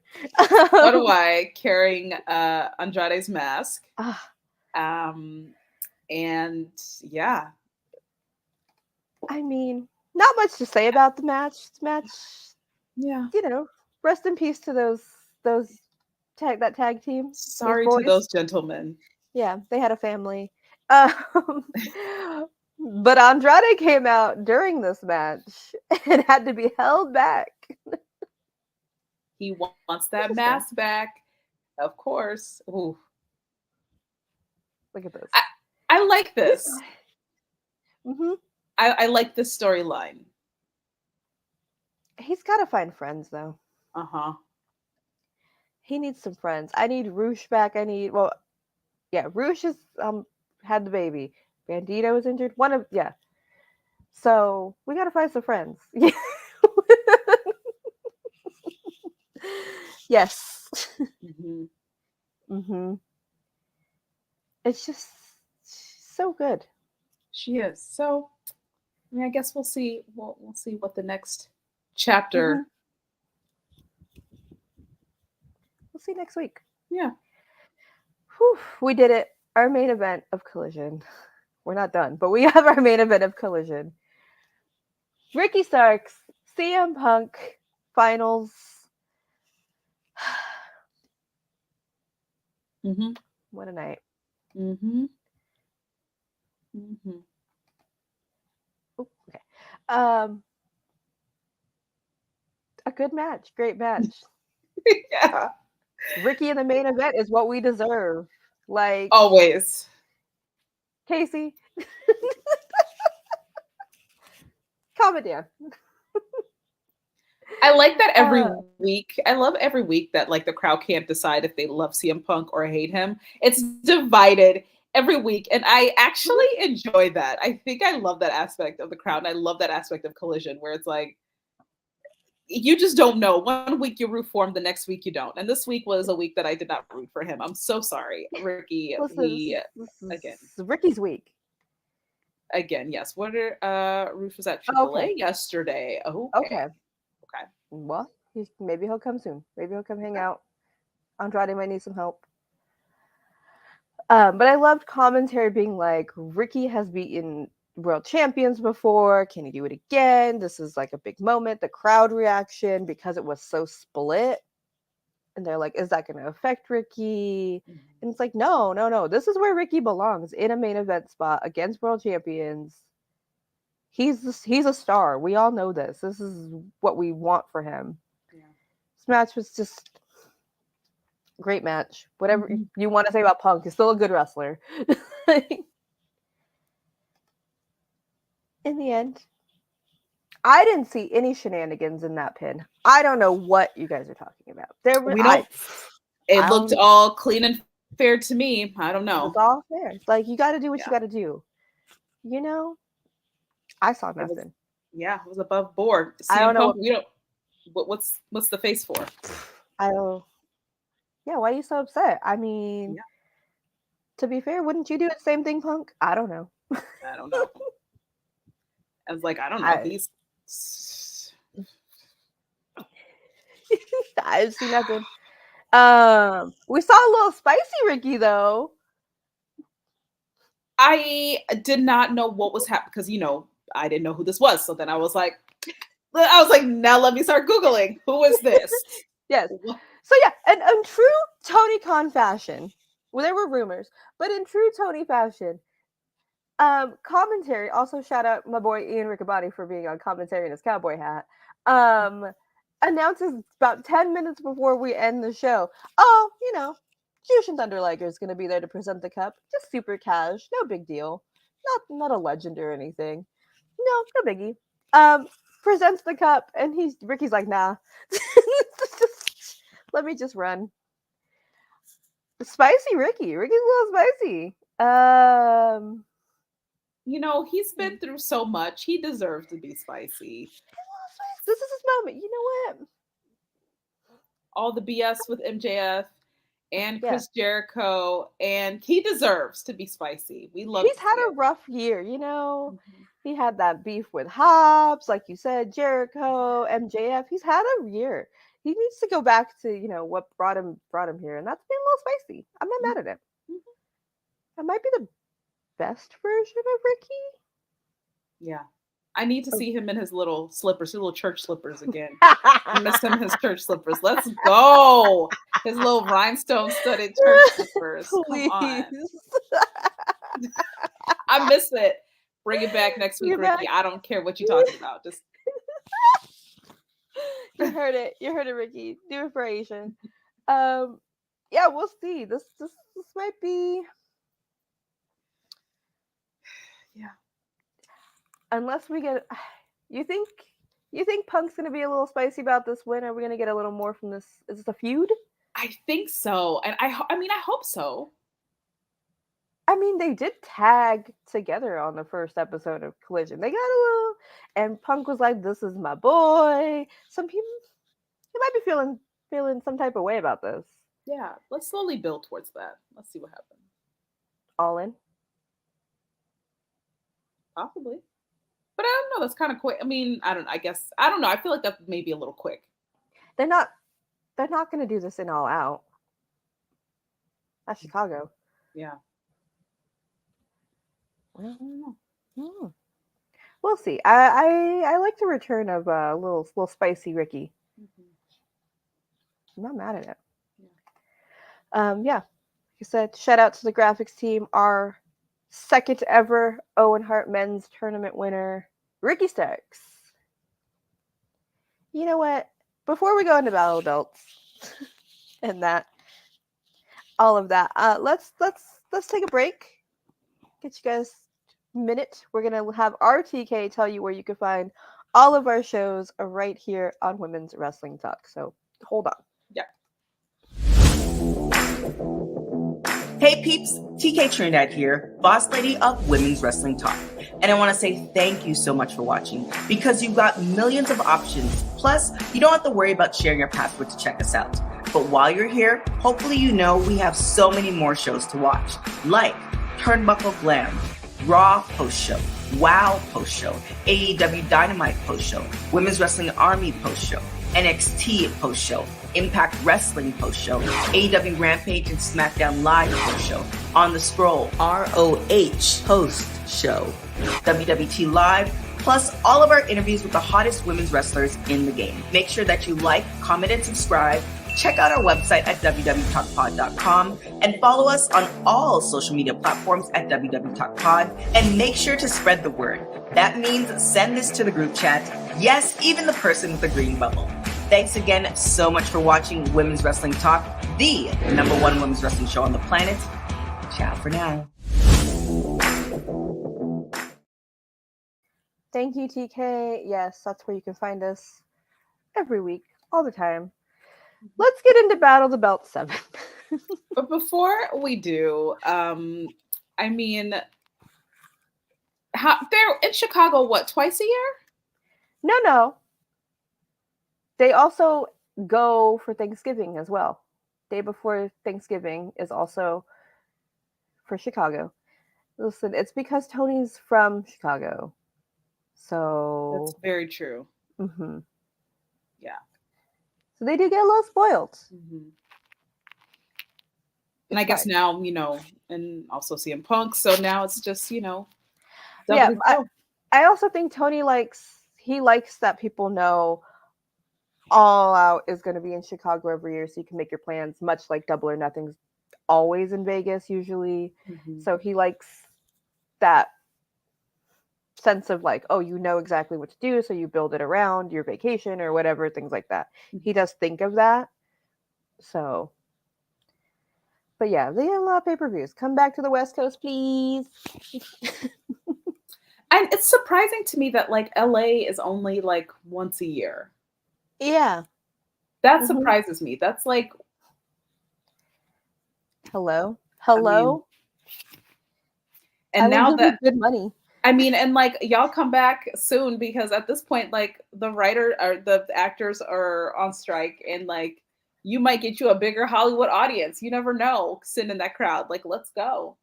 S4: So do I, carrying Andrade's mask. And yeah.
S1: I mean, not much to say about the match.
S4: Yeah.
S1: You know, rest in peace to that tag team.
S4: Sorry to those gentlemen.
S1: Yeah, they had a family. But Andrade came out during this match and had to be held back.
S4: He wants that mask back, of course. Ooh.
S1: Look at this.
S4: I like this.
S1: Mm-hmm.
S4: I like this storyline.
S1: He's got to find friends, though.
S4: Uh-huh.
S1: He needs some friends. I need Roosh back. Roosh is had the baby. Bandito is injured. So we got to find some friends. Yes.
S4: Mm-hmm.
S1: Mm-hmm. It's just so good.
S4: She is. So, I mean, I guess we'll see. We'll see what the next chapter.
S1: Mm-hmm. We'll see next week.
S4: Yeah.
S1: Whew, we did it. Our main event of Collision. We're not done, but we have our main event of Collision. Ricky Starks, CM Punk, finals.
S4: Mm-hmm.
S1: What a night.
S4: Mm-hmm. Mm-hmm.
S1: Ooh, okay. A good match. Great match.
S4: Yeah.
S1: Ricky in the main event is what we deserve. Like
S4: always.
S1: Casey. Calm it down.
S4: I like that every week. I love every week that like the crowd can't decide if they love CM Punk or hate him. It's divided every week, and I actually enjoy that. I think I love that aspect of the crowd, and I love that aspect of Collision, where it's like you just don't know. One week you root for him, the next week you don't. And this week was a week that I did not root for him. I'm so sorry, Ricky.
S1: Ricky's week.
S4: Again, yes. What are Roof was at AAA yesterday?
S1: Okay. Well, maybe he'll come soon. Maybe he'll come hang out. Andrade might need some help. But I loved commentary being like, Ricky has beaten world champions before. Can he do it again? This is like a big moment. The crowd reaction, because it was so split. And they're like, is that going to affect Ricky? Mm-hmm. And it's like, no. This is where Ricky belongs, in a main event spot against world champions. He's a star. We all know this. This is what we want for him. Yeah. This match was just great match. Whatever you want to say about Punk, he's still a good wrestler. In the end, I didn't see any shenanigans in that pin. I don't know what you guys are talking about.
S4: It looked all clean and fair to me. I don't know.
S1: It's all fair. Like, you got to do what you got to do. You know, I saw nothing.
S4: It was above board.
S1: I don't know.
S4: What's the face for?
S1: Yeah, why are you so upset? I mean, to be fair, wouldn't you do the same thing, Punk? I don't know.
S4: I don't know. I was like, I don't know.
S1: I didn't see nothing. We saw a little spicy Ricky though.
S4: I did not know what was happening because I didn't know who this was. So then I was like, now let me start Googling. Who is this?
S1: Yes. So yeah, and in true Tony Khan fashion, well, there were rumors, but in true Tony fashion, commentary. Also, shout out my boy Ian Riccaboni for being on commentary in his cowboy hat. Announces about 10 minutes before we end the show. Oh, Jushin Thunder Liger is going to be there to present the cup. Just super cash, no big deal. Not a legend or anything. No biggie. Presents the cup, and Ricky's like, nah. Let me just run. Spicy Ricky. Ricky's a little spicy.
S4: He's been through so much. He deserves to be spicy.
S1: This is his moment. You know what?
S4: All the BS with MJF and Chris Jericho, and he deserves to be spicy. He's
S1: had a rough year, He had that beef with Hobbs, like you said, Jericho, MJF. He's had a year. He needs to go back to what brought him here, and that's been a little spicy. I'm not mad at it. That might be the best version of Ricky.
S4: Yeah. I need to see him in his little slippers, his little church slippers again. I miss him in his church slippers. Let's go. His little rhinestone studded church slippers.
S1: Please.
S4: Come on. I miss it. Bring it back next week, Ricky. I don't care what you're talking about. Just
S1: You heard it. You heard it, Ricky. Do it for Asian. Yeah, we'll see. This might be.
S4: Yeah.
S1: Unless we get, you think Punk's gonna be a little spicy about this win? Are we gonna get a little more from this? Is this a feud?
S4: I think so, and I hope so.
S1: I mean, they did tag together on the first episode of Collision. They got a little, and Punk was like, "This is my boy." Some people, they might be feeling some type of way about this.
S4: Yeah, let's slowly build towards that. Let's see what happens.
S1: All in,
S4: possibly. But I don't know. That's kind of quick. I mean, I don't know. I feel like that may be a little quick.
S1: They're not going to do this in All Out. That's Chicago.
S4: Yeah.
S1: I don't know. We'll see. I like the return of a little spicy Ricky. I'm not mad at it. Yeah. Like I said, shout out to the graphics team. Our second ever Owen Hart Men's Tournament winner, Ricky Starks. You know what? Before we go into Battle Belts and all of that, let's take a break. Get you guys a minute. We're gonna have RTK tell you where you can find all of our shows right here on Women's Wrestling Talk. So hold on.
S4: Yeah.
S5: Hey peeps, TK Trinidad here, boss lady of Women's Wrestling Talk. And I want to say thank you so much for watching because you've got millions of options. Plus, you don't have to worry about sharing your password to check us out. But while you're here, hopefully you know we have so many more shows to watch, like Turnbuckle Glam, Raw Post-Show, WOW Post-Show, AEW Dynamite Post-Show, Women's Wrestling Army Post-Show, NXT Post-Show, Impact Wrestling Post-Show, AEW Rampage and SmackDown Live Post-Show, On the Scroll, ROH Post-Show, WWT Live, plus all of our interviews with the hottest women's wrestlers in the game. Make sure that you like, comment, and subscribe. Check out our website at www.talkpod.com and follow us on all social media platforms at www.talkpod, and make sure to spread the word. That means send this to the group chat. Yes, even the person with the green bubble. Thanks again so much for watching Women's Wrestling Talk, the #1 women's wrestling show on the planet. Ciao for now.
S1: Thank you, TK. Yes, that's where you can find us every week, all the time. Let's get into Battle the Belt 7.
S4: But before we do, I mean, they're in Chicago, what, twice a year?
S1: No. They also go for Thanksgiving as well. Day before Thanksgiving is also for Chicago. Listen, it's because Tony's from Chicago. So
S4: that's very true.
S1: Mm-hmm.
S4: Yeah.
S1: So they do get a little spoiled.
S4: Mm-hmm. And I guess now, and also CM Punk. So now it's just,
S1: Yeah, I also think Tony likes that people know All Out is going to be in Chicago every year, so you can make your plans, much like Double or Nothing's always in Vegas usually.
S4: Mm-hmm.
S1: So he likes that sense of like, oh, you know exactly what to do, so you build it around your vacation or whatever, things like that.
S4: Mm-hmm.
S1: He does think of that. So, but yeah, they had a lot of pay-per-views. Come back to the West Coast, please.
S4: And it's surprising to me that like LA is only like once a year.
S1: Yeah.
S4: That surprises me. That's like
S1: hello.
S4: And now that
S1: good money.
S4: I mean, and like y'all come back soon because at this point, like the writer or the actors are on strike, and like you might get you a bigger Hollywood audience. You never know, sitting in that crowd. Like, let's go.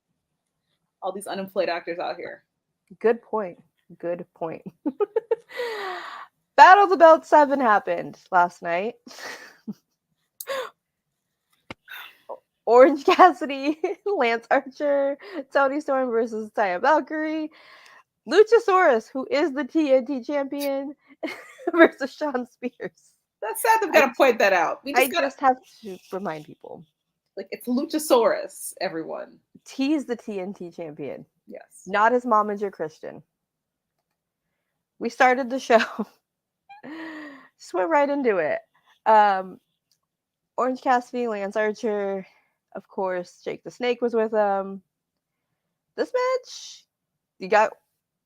S4: All these unemployed actors out here.
S1: Good point. Battle of the Belt 7 happened last night. Orange Cassidy, Lance Archer, Toni Storm versus Taya Valkyrie, Luchasaurus, who is the TNT champion, versus Shawn Spears.
S4: That's sad. They've got to point that out.
S1: I just have to remind people.
S4: Like, it's Luchasaurus, everyone.
S1: He's the TNT champion.
S4: Yes.
S1: Not his mom and your Christian. We started the show. Just went right into it. Orange Cassidy, Lance Archer, of course, Jake the Snake was with them. This match,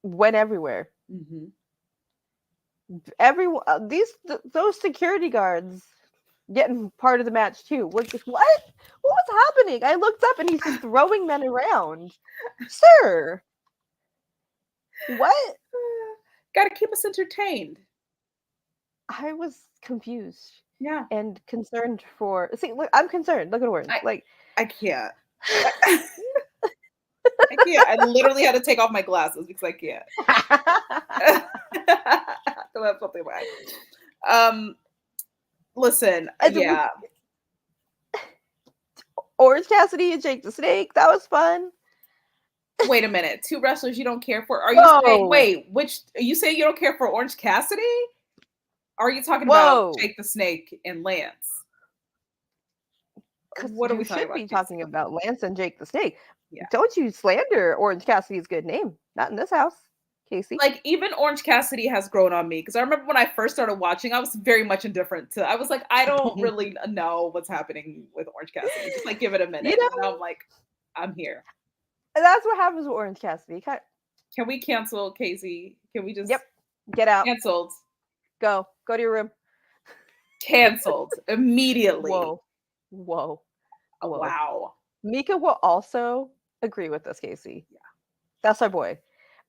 S1: went everywhere.
S4: Mm-hmm.
S1: Everyone, those security guards getting part of the match too. What was happening? I looked up and he's just throwing men around. Sir, what?
S4: Got to keep us entertained.
S1: I was confused.
S4: Yeah.
S1: And concerned for. See, look, I'm concerned. Look at words.
S4: I can't. I can't. I literally had to take off my glasses because I can't. That's something bad. Listen, yeah.
S1: Orange Cassidy and Jake the Snake. That was fun.
S4: Wait a minute. Two wrestlers you don't care for? Are you saying? Wait, are you saying you don't care for Orange Cassidy? Or are you talking about Jake the Snake and Lance?
S1: What are we talking about? Lance and Jake the Snake. Yeah. Don't you slander Orange Cassidy's good name. Not in this house, Casey.
S4: Like, even Orange Cassidy has grown on me. Because I remember when I first started watching, I was very much indifferent to. I was like, I don't really know what's happening with Orange Cassidy. Just like, give it a minute. And I'm like, I'm here.
S1: And that's what happens with Orange Cassidy.
S4: Can we cancel Casey? Can we just...
S1: Yep. Get out.
S4: Canceled.
S1: Go to your room.
S4: Canceled immediately.
S1: Whoa.
S4: Wow.
S1: Mika will also agree with us, Casey.
S4: Yeah.
S1: That's our boy.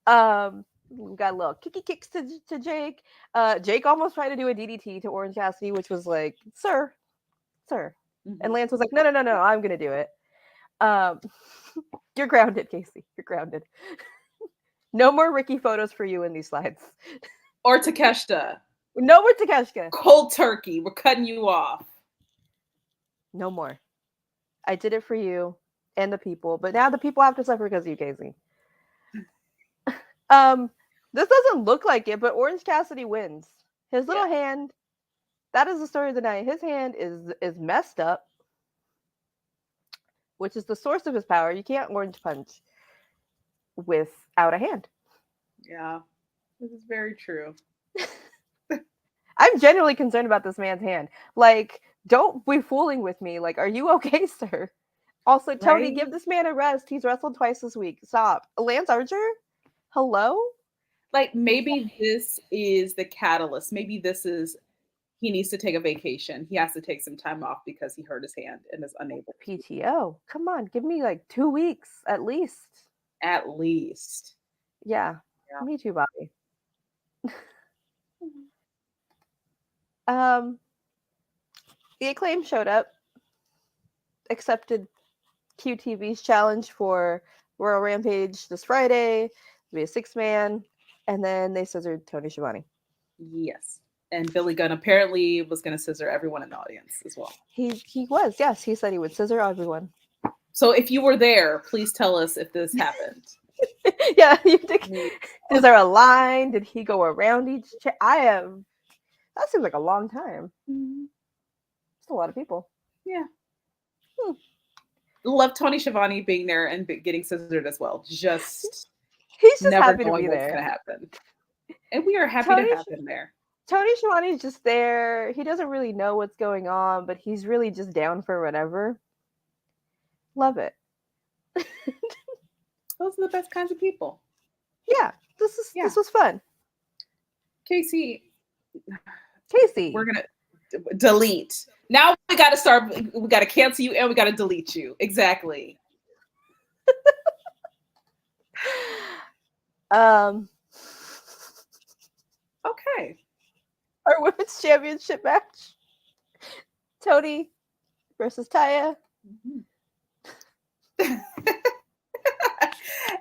S1: We got a little kicks to Jake. Jake almost tried to do a DDT to Orange Cassidy, which was like, sir. Mm-hmm. And Lance was like, no, I'm going to do it. You're grounded, Casey. You're grounded. No more Ricky photos for you in these slides.
S4: Or Takeshita.
S1: No more Takeshita.
S4: Cold turkey. We're cutting you off.
S1: No more. I did it for you and the people, but now the people have to suffer because of you, Casey. This doesn't look like it, but Orange Cassidy wins. His little hand, that is the story of the night. His hand is messed up, which is the source of his power. You can't orange punch without a hand.
S4: Yeah, this is very true.
S1: I'm genuinely concerned about this man's hand. Like, don't be fooling with me. Like, are you okay, sir? Also, Tony, give this man a rest. He's wrestled twice this week. Stop. Lance Archer? Hello?
S4: Like, maybe this is the catalyst. Maybe this is he needs to take a vacation. He has to take some time off because he hurt his hand and is unable.
S1: PTO. Come on, give me like 2 weeks at least.
S4: At least.
S1: Yeah. Me too, Bobby. The Acclaim showed up, accepted QTV's challenge for Royal Rampage this Friday to be a 6-man, and then they scissored Tony Schiavone.
S4: Yes. And Billy Gunn apparently was going to scissor everyone in the audience as well.
S1: He was, yes. He said he would scissor everyone.
S4: So if you were there, please tell us if this happened.
S1: Yeah, is there a line? Did he go around each chair? That seems like a long time.
S4: Mm-hmm.
S1: It's a lot of people.
S4: Yeah. Love Tony Schiavone being there and getting scissored as well.
S1: He's just
S4: never
S1: happy to
S4: knowing
S1: be
S4: what's
S1: there.
S4: going to happen. And we are happy to have him there.
S1: Tony Schiavone's just there. He doesn't really know what's going on, but he's really just down for whatever. Love it.
S4: Those are the best kinds of people.
S1: Yeah, this was fun.
S4: Casey,
S1: we're
S4: gonna delete. Now we got to cancel you and we got to delete you. Exactly. Okay.
S1: Our women's championship match. Toni versus Taya.
S4: Mm-hmm.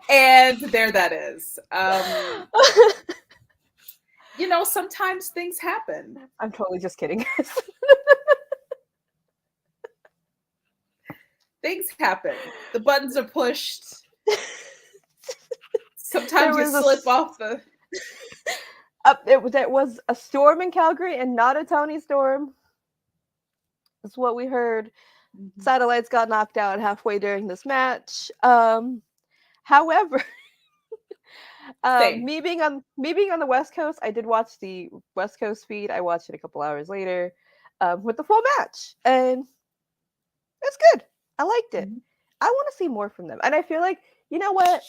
S4: And there that is. Sometimes things happen.
S1: I'm totally just kidding.
S4: Things happen. The buttons are pushed. Sometimes you slip off the...
S1: It was a storm in Calgary and not a Toni Storm. That's what we heard. Mm-hmm. Satellites got knocked out halfway during this match. However, me being on the West Coast, I did watch the West Coast feed. I watched it a couple hours later with the full match, and it's good. I liked it. Mm-hmm. I want to see more from them, and I feel like, you know what?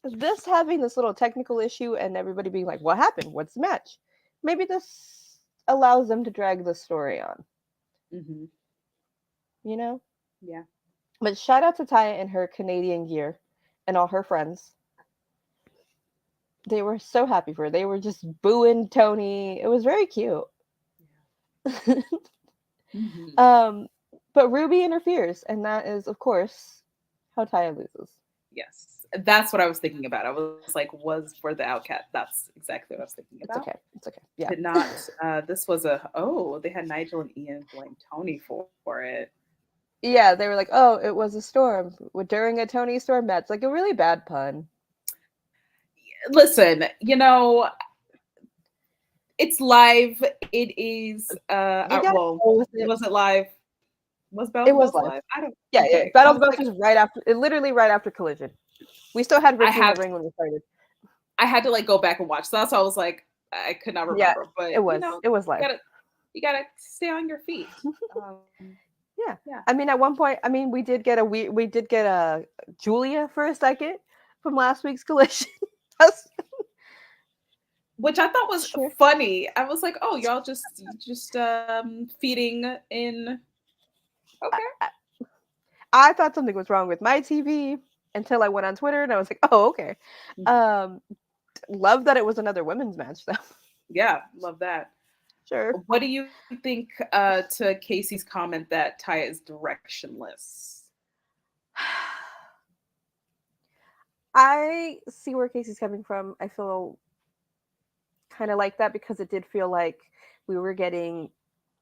S1: This having this little technical issue and everybody being like, what happened? What's the match? Maybe this allows them to drag the story on.
S4: Mm-hmm.
S1: You know?
S4: Yeah.
S1: But shout out to Taya and her Canadian gear and all her friends. They were so happy for her. They were just booing Toni. It was very cute. Yeah. Mm-hmm. But Ruby interferes, and that is, of course, how Taya loses.
S4: Yes. That's what I was thinking about. I was like, for the Outcast. That's exactly what I was thinking about.
S1: It's okay. Yeah.
S4: Did not. This was they had Nigel and Ian blame Toni for it.
S1: Yeah, they were like, oh, it was a storm during a Toni Storm match. Like a really bad pun.
S4: Listen, it's live. It is. Was it live? Was Battle?
S1: It was live.
S4: I don't.
S1: Yeah, okay. Yeah. Battle of the Belts was literally right after Collision. We still had Ricky in the ring when we started.
S4: I had to go back and watch. So that's why I was like, I could not remember. Yeah, but
S1: it was. It was live.
S4: You gotta stay on your feet.
S1: Yeah. I mean, at one point, we did get a Julia for a second from last week's Collision.
S4: Which I thought was funny. I was like, oh, y'all just feeding in. Okay.
S1: I thought something was wrong with my TV until I went on Twitter and I was like, oh, okay. Mm-hmm. Love that it was another women's match though.
S4: Yeah, love that.
S1: Sure.
S4: What do you think to Casey's comment that Taya is directionless?
S1: I see where Casey's coming from. I feel kind of like that because it did feel like we were getting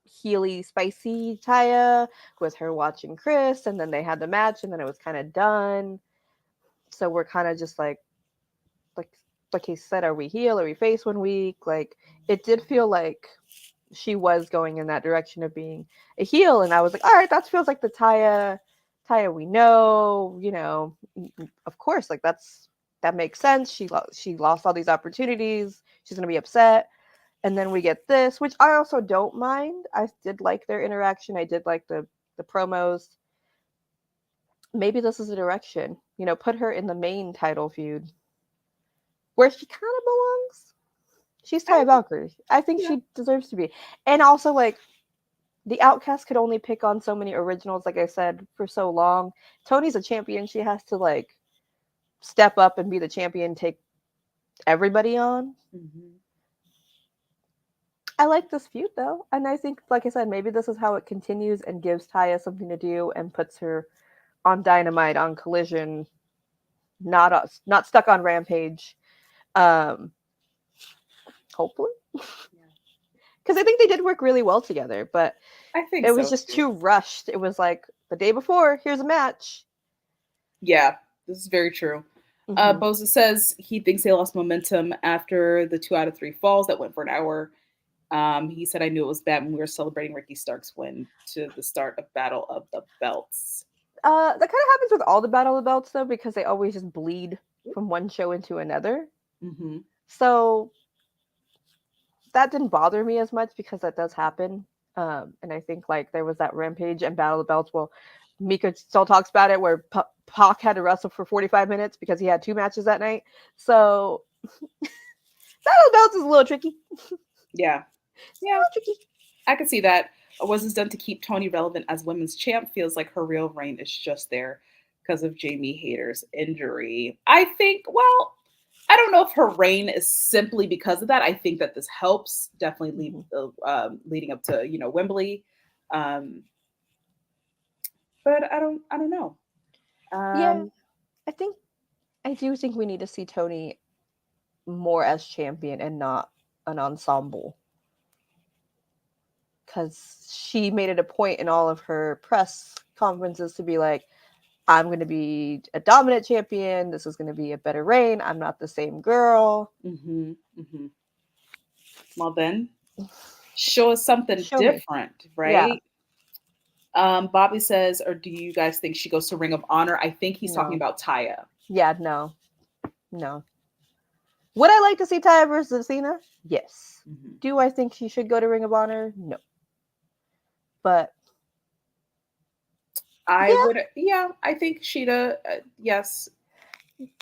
S1: Healy spicy Taya with her watching Chris, and then they had the match and then it was kind of done. So we're kind of just like he said, are we heel? Are we face 1 week? Like it did feel like she was going in that direction of being a heel, and I was like, all right, that feels like the Taya we know, of course, like that makes sense. She lost all these opportunities. She's gonna be upset. And then we get this, which I also don't mind. I did like their interaction. I did like the promos. Maybe this is a direction. Put her in the main title feud where she kind of belongs. She's Taya Valkyrie. I think she deserves to be. And also, the Outcast could only pick on so many originals, like I said, for so long. Toni's a champion. She has to, step up and be the champion, take everybody on. Mm-hmm. I like this feud though, and I think, like I said, maybe this is how it continues and gives Taya something to do and puts her on Dynamite, on Collision, not stuck on Rampage. Hopefully, Because I think they did work really well together, but
S4: I think
S1: it was
S4: so,
S1: just
S4: too.
S1: too rushed. It was like the day before, here's a match.
S4: Yeah, this is very true.
S1: Mhm.
S4: Boza says he thinks they lost momentum after the 2 out of 3 falls that went for an hour. He said, I knew it was bad when we were celebrating Ricky Stark's win to the start of Battle of the Belts.
S1: That kind of happens with all the Battle of the Belts, though, because they always just bleed from one show into another.
S4: Mm-hmm.
S1: So that didn't bother me as much because that does happen. And I think like there was that Rampage and Battle of the Belts. Well, Mika still talks about it where Pac had to wrestle for 45 minutes because he had 2 matches that night. So Battle of the Belts is a little tricky.
S4: Yeah.
S1: A little tricky.
S4: I could see that. What was done to keep Toni relevant as women's champ feels like her real reign is just there because of Jamie Hayter's injury. I think, well, I don't know if her reign is simply because of that. I think that this helps definitely leading up to, Wembley. But I don't know.
S1: Yeah, I do think we need to see Toni more as champion and not an ensemble. Because she made it a point in all of her press conferences to be like, I'm going to be a dominant champion. This is going to be a better reign. I'm not the same girl.
S4: Mm-hmm, mm-hmm. Well, then, show us something
S1: Show me.
S4: different, right? Yeah. Bobby says, or do you guys think she goes to Ring of Honor? I think he's talking about Taya.
S1: Yeah, no. Would I like to see Taya versus Athena? Yes. Mm-hmm. Do I think she should go to Ring of Honor? No. But
S4: I think Shida, yes.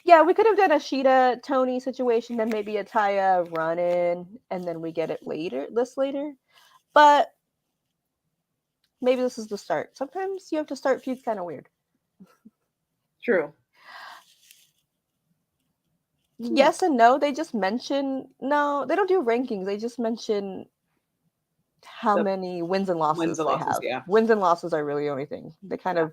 S1: Yeah, we could have done a Shida Toni situation, then maybe a Taya run in, and then we get it later. But maybe this is the start. Sometimes you have to start feuds kind of weird.
S4: True.
S1: Yes and no. They just mention they don't do rankings. They just mention how many wins and losses they have.
S4: Yeah.
S1: Wins and losses are really the only thing. They kind of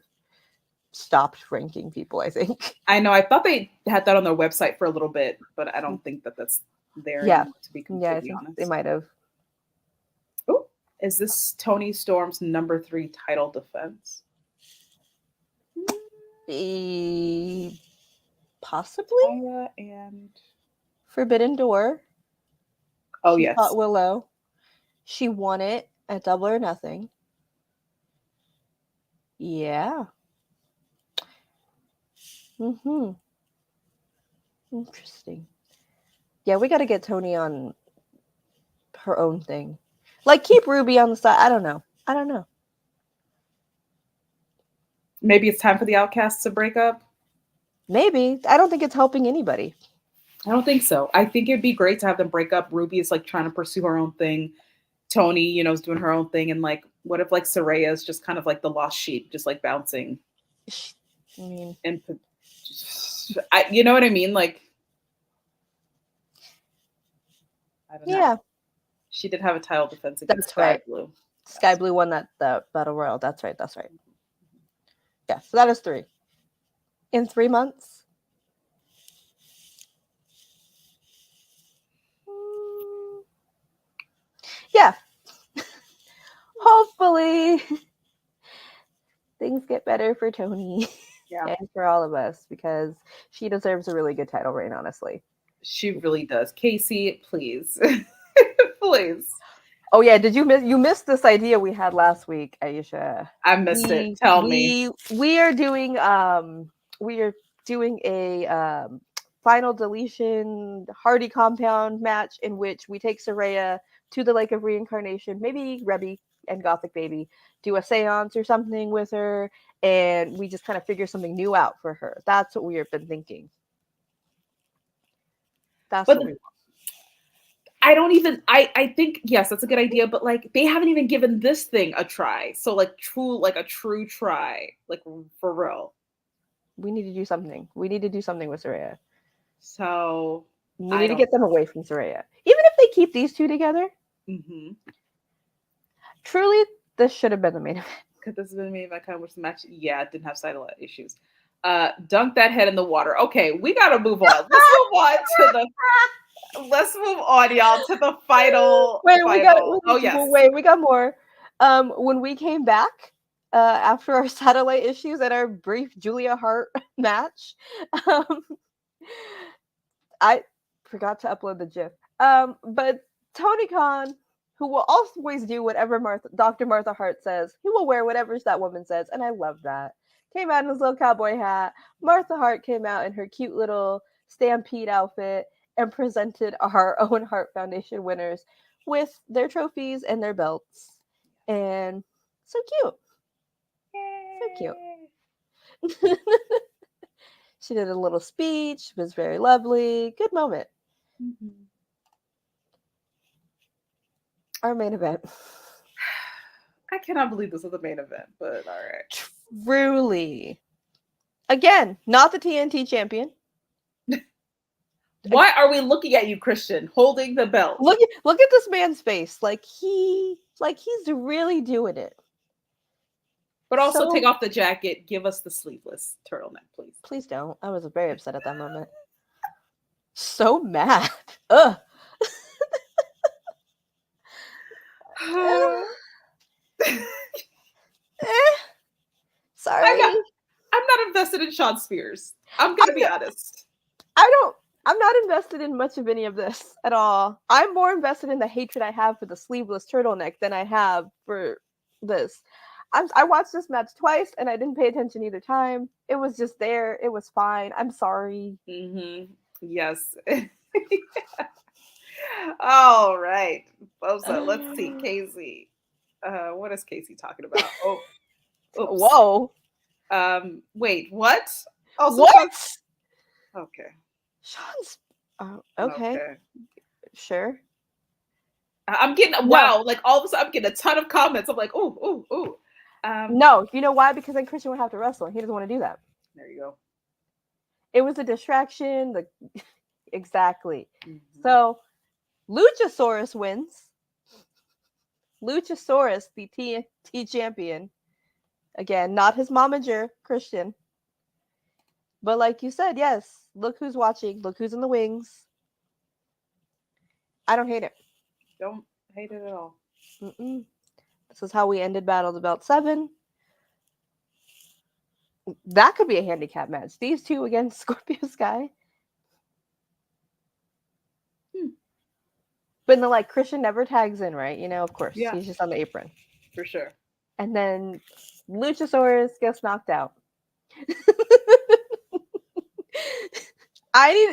S1: stopped ranking people, I think.
S4: I know. I thought they had that on their website for a little bit, but I don't think that that's there anymore, to be completely honest.
S1: They might have.
S4: Oh, is this Toni Storm's number 3 title defense?
S1: Possibly.
S4: Taya and
S1: Forbidden Door.
S4: Oh,
S1: she
S4: yes.
S1: fought Willow. She won it at Double or Nothing. Yeah. Interesting. Yeah, we got to get Toni on her own thing. Like, keep Ruby on the side. I don't know.
S4: Maybe it's time for the Outcasts to break up?
S1: Maybe. I don't think it's helping anybody.
S4: I don't think so. I think it'd be great to have them break up. Ruby is like trying to pursue her own thing. Toni, is doing her own thing. And like, what if like Saraya is just kind of like the lost sheep, just like bouncing?
S1: I mean,
S4: you know what I mean? Like, I don't know.
S1: Yeah.
S4: She did have a title defense against
S1: Sky
S4: Blue.
S1: Sky Blue won that Battle Royal. That's right. Yeah, so that is 3. In 3 months? Yeah. Hopefully things get better for Toni and for all of us, because she deserves a really good title reign, honestly.
S4: She really does. Casey, please. Please.
S1: Oh yeah, did you miss this idea we had last week, Aisha?
S4: I missed it. Tell me.
S1: We are doing a final deletion Hardy compound match in which we take Saraya to the Lake of Reincarnation, maybe Rebby and Gothic Baby, do a seance or something with her, and we just kind of figure something new out for her. That's what we have been thinking. That's what we want.
S4: I think, yes, that's a good idea, but like they haven't even given this thing a try. So like a true try, like for real.
S1: We need to do something. We need to do something with Saraya.
S4: So
S1: we need to get them away from Saraya. Even if they keep these two together.
S4: Mm-hmm.
S1: Truly, this should have been the main event.
S4: Could this have been the main event? Kind of was the match? Yeah, it didn't have satellite issues. Dunk that head in the water. Okay, we gotta move on. Let's move on to let's move on, y'all, to the final.
S1: Wait, we got.
S4: Oh yes.
S1: Wait, we got more. When we came back after our satellite issues and our brief Julia Hart match, I forgot to upload the GIF. But Tony Khan, who will always do whatever Dr. Martha Hart says, he will wear whatever that woman says, and I love that. Came out in his little cowboy hat. Martha Hart came out in her cute little Stampede outfit and presented our Owen Hart Foundation winners with their trophies and their belts. And so cute. So cute. She did a little speech. It was very lovely. Good moment.
S4: Mm-hmm.
S1: Our main event.
S4: I cannot believe this is the main event, but all right.
S1: Truly. Again, not the TNT champion.
S4: Why are we looking at you, Christian, holding the belt?
S1: Look at this man's face. Like he's really doing it.
S4: But also take off the jacket. Give us the sleeveless turtleneck, please.
S1: Please don't. I was very upset at that moment. So mad. Ugh. Sorry.
S4: I'm not invested in Sean Spears. I'm gonna be honest.
S1: I'm not invested in much of any of this at all. I'm more invested in the hatred I have for the sleeveless turtleneck than I have for this. I watched this match twice and I didn't pay attention either time. It was just there. It was fine. I'm sorry.
S4: Mm-hmm. Yes. All right. So let's see. Casey. What is Casey talking about? Oh, oops.
S1: Whoa.
S4: Wait, what?
S1: Also, what?
S4: Okay.
S1: Sean's. Okay. Sure.
S4: I'm getting wow. Like all of a sudden, I'm getting a ton of comments. I'm like, ooh.
S1: No, you know why? Because then Christian would have to wrestle. He doesn't want to do that.
S4: There you go.
S1: It was a distraction. Exactly.
S4: Mm-hmm.
S1: So, Luchasaurus wins. Luchasaurus, the TNT champion. Again, not his momager, Christian. But like you said, yes, look who's watching. Look who's in the wings. I don't hate it.
S4: Don't hate it at all.
S1: Mm-mm. This is how we ended Battle of the Belt 7. That could be a handicap match. These two against Scorpio Sky. But then, Christian never tags in, right? Of course. Yeah. He's just on the apron.
S4: For sure.
S1: And then Luchasaurus gets knocked out.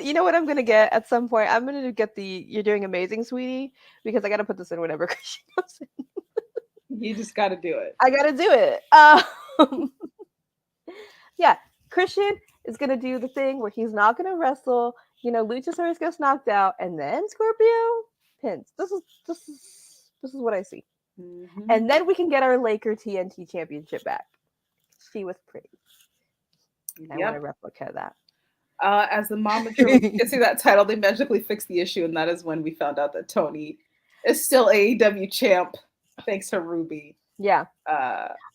S1: You know what I'm going to get at some point? I'm going to get You're Doing Amazing, Sweetie, because I got to put this in whenever Christian comes in.
S4: You just got to do it.
S1: I got to do it. Yeah, Christian is going to do the thing where he's not going to wrestle. Luchasaurus gets knocked out, and then Scorpio pins. This is what I see. Mm-hmm. And then we can get our Laker TNT championship back. She was pretty. I want to replicate that.
S4: As the momager, you can see that title, they magically fixed the issue, and that is when we found out that Toni is still AEW champ, thanks to Ruby.
S1: Yeah.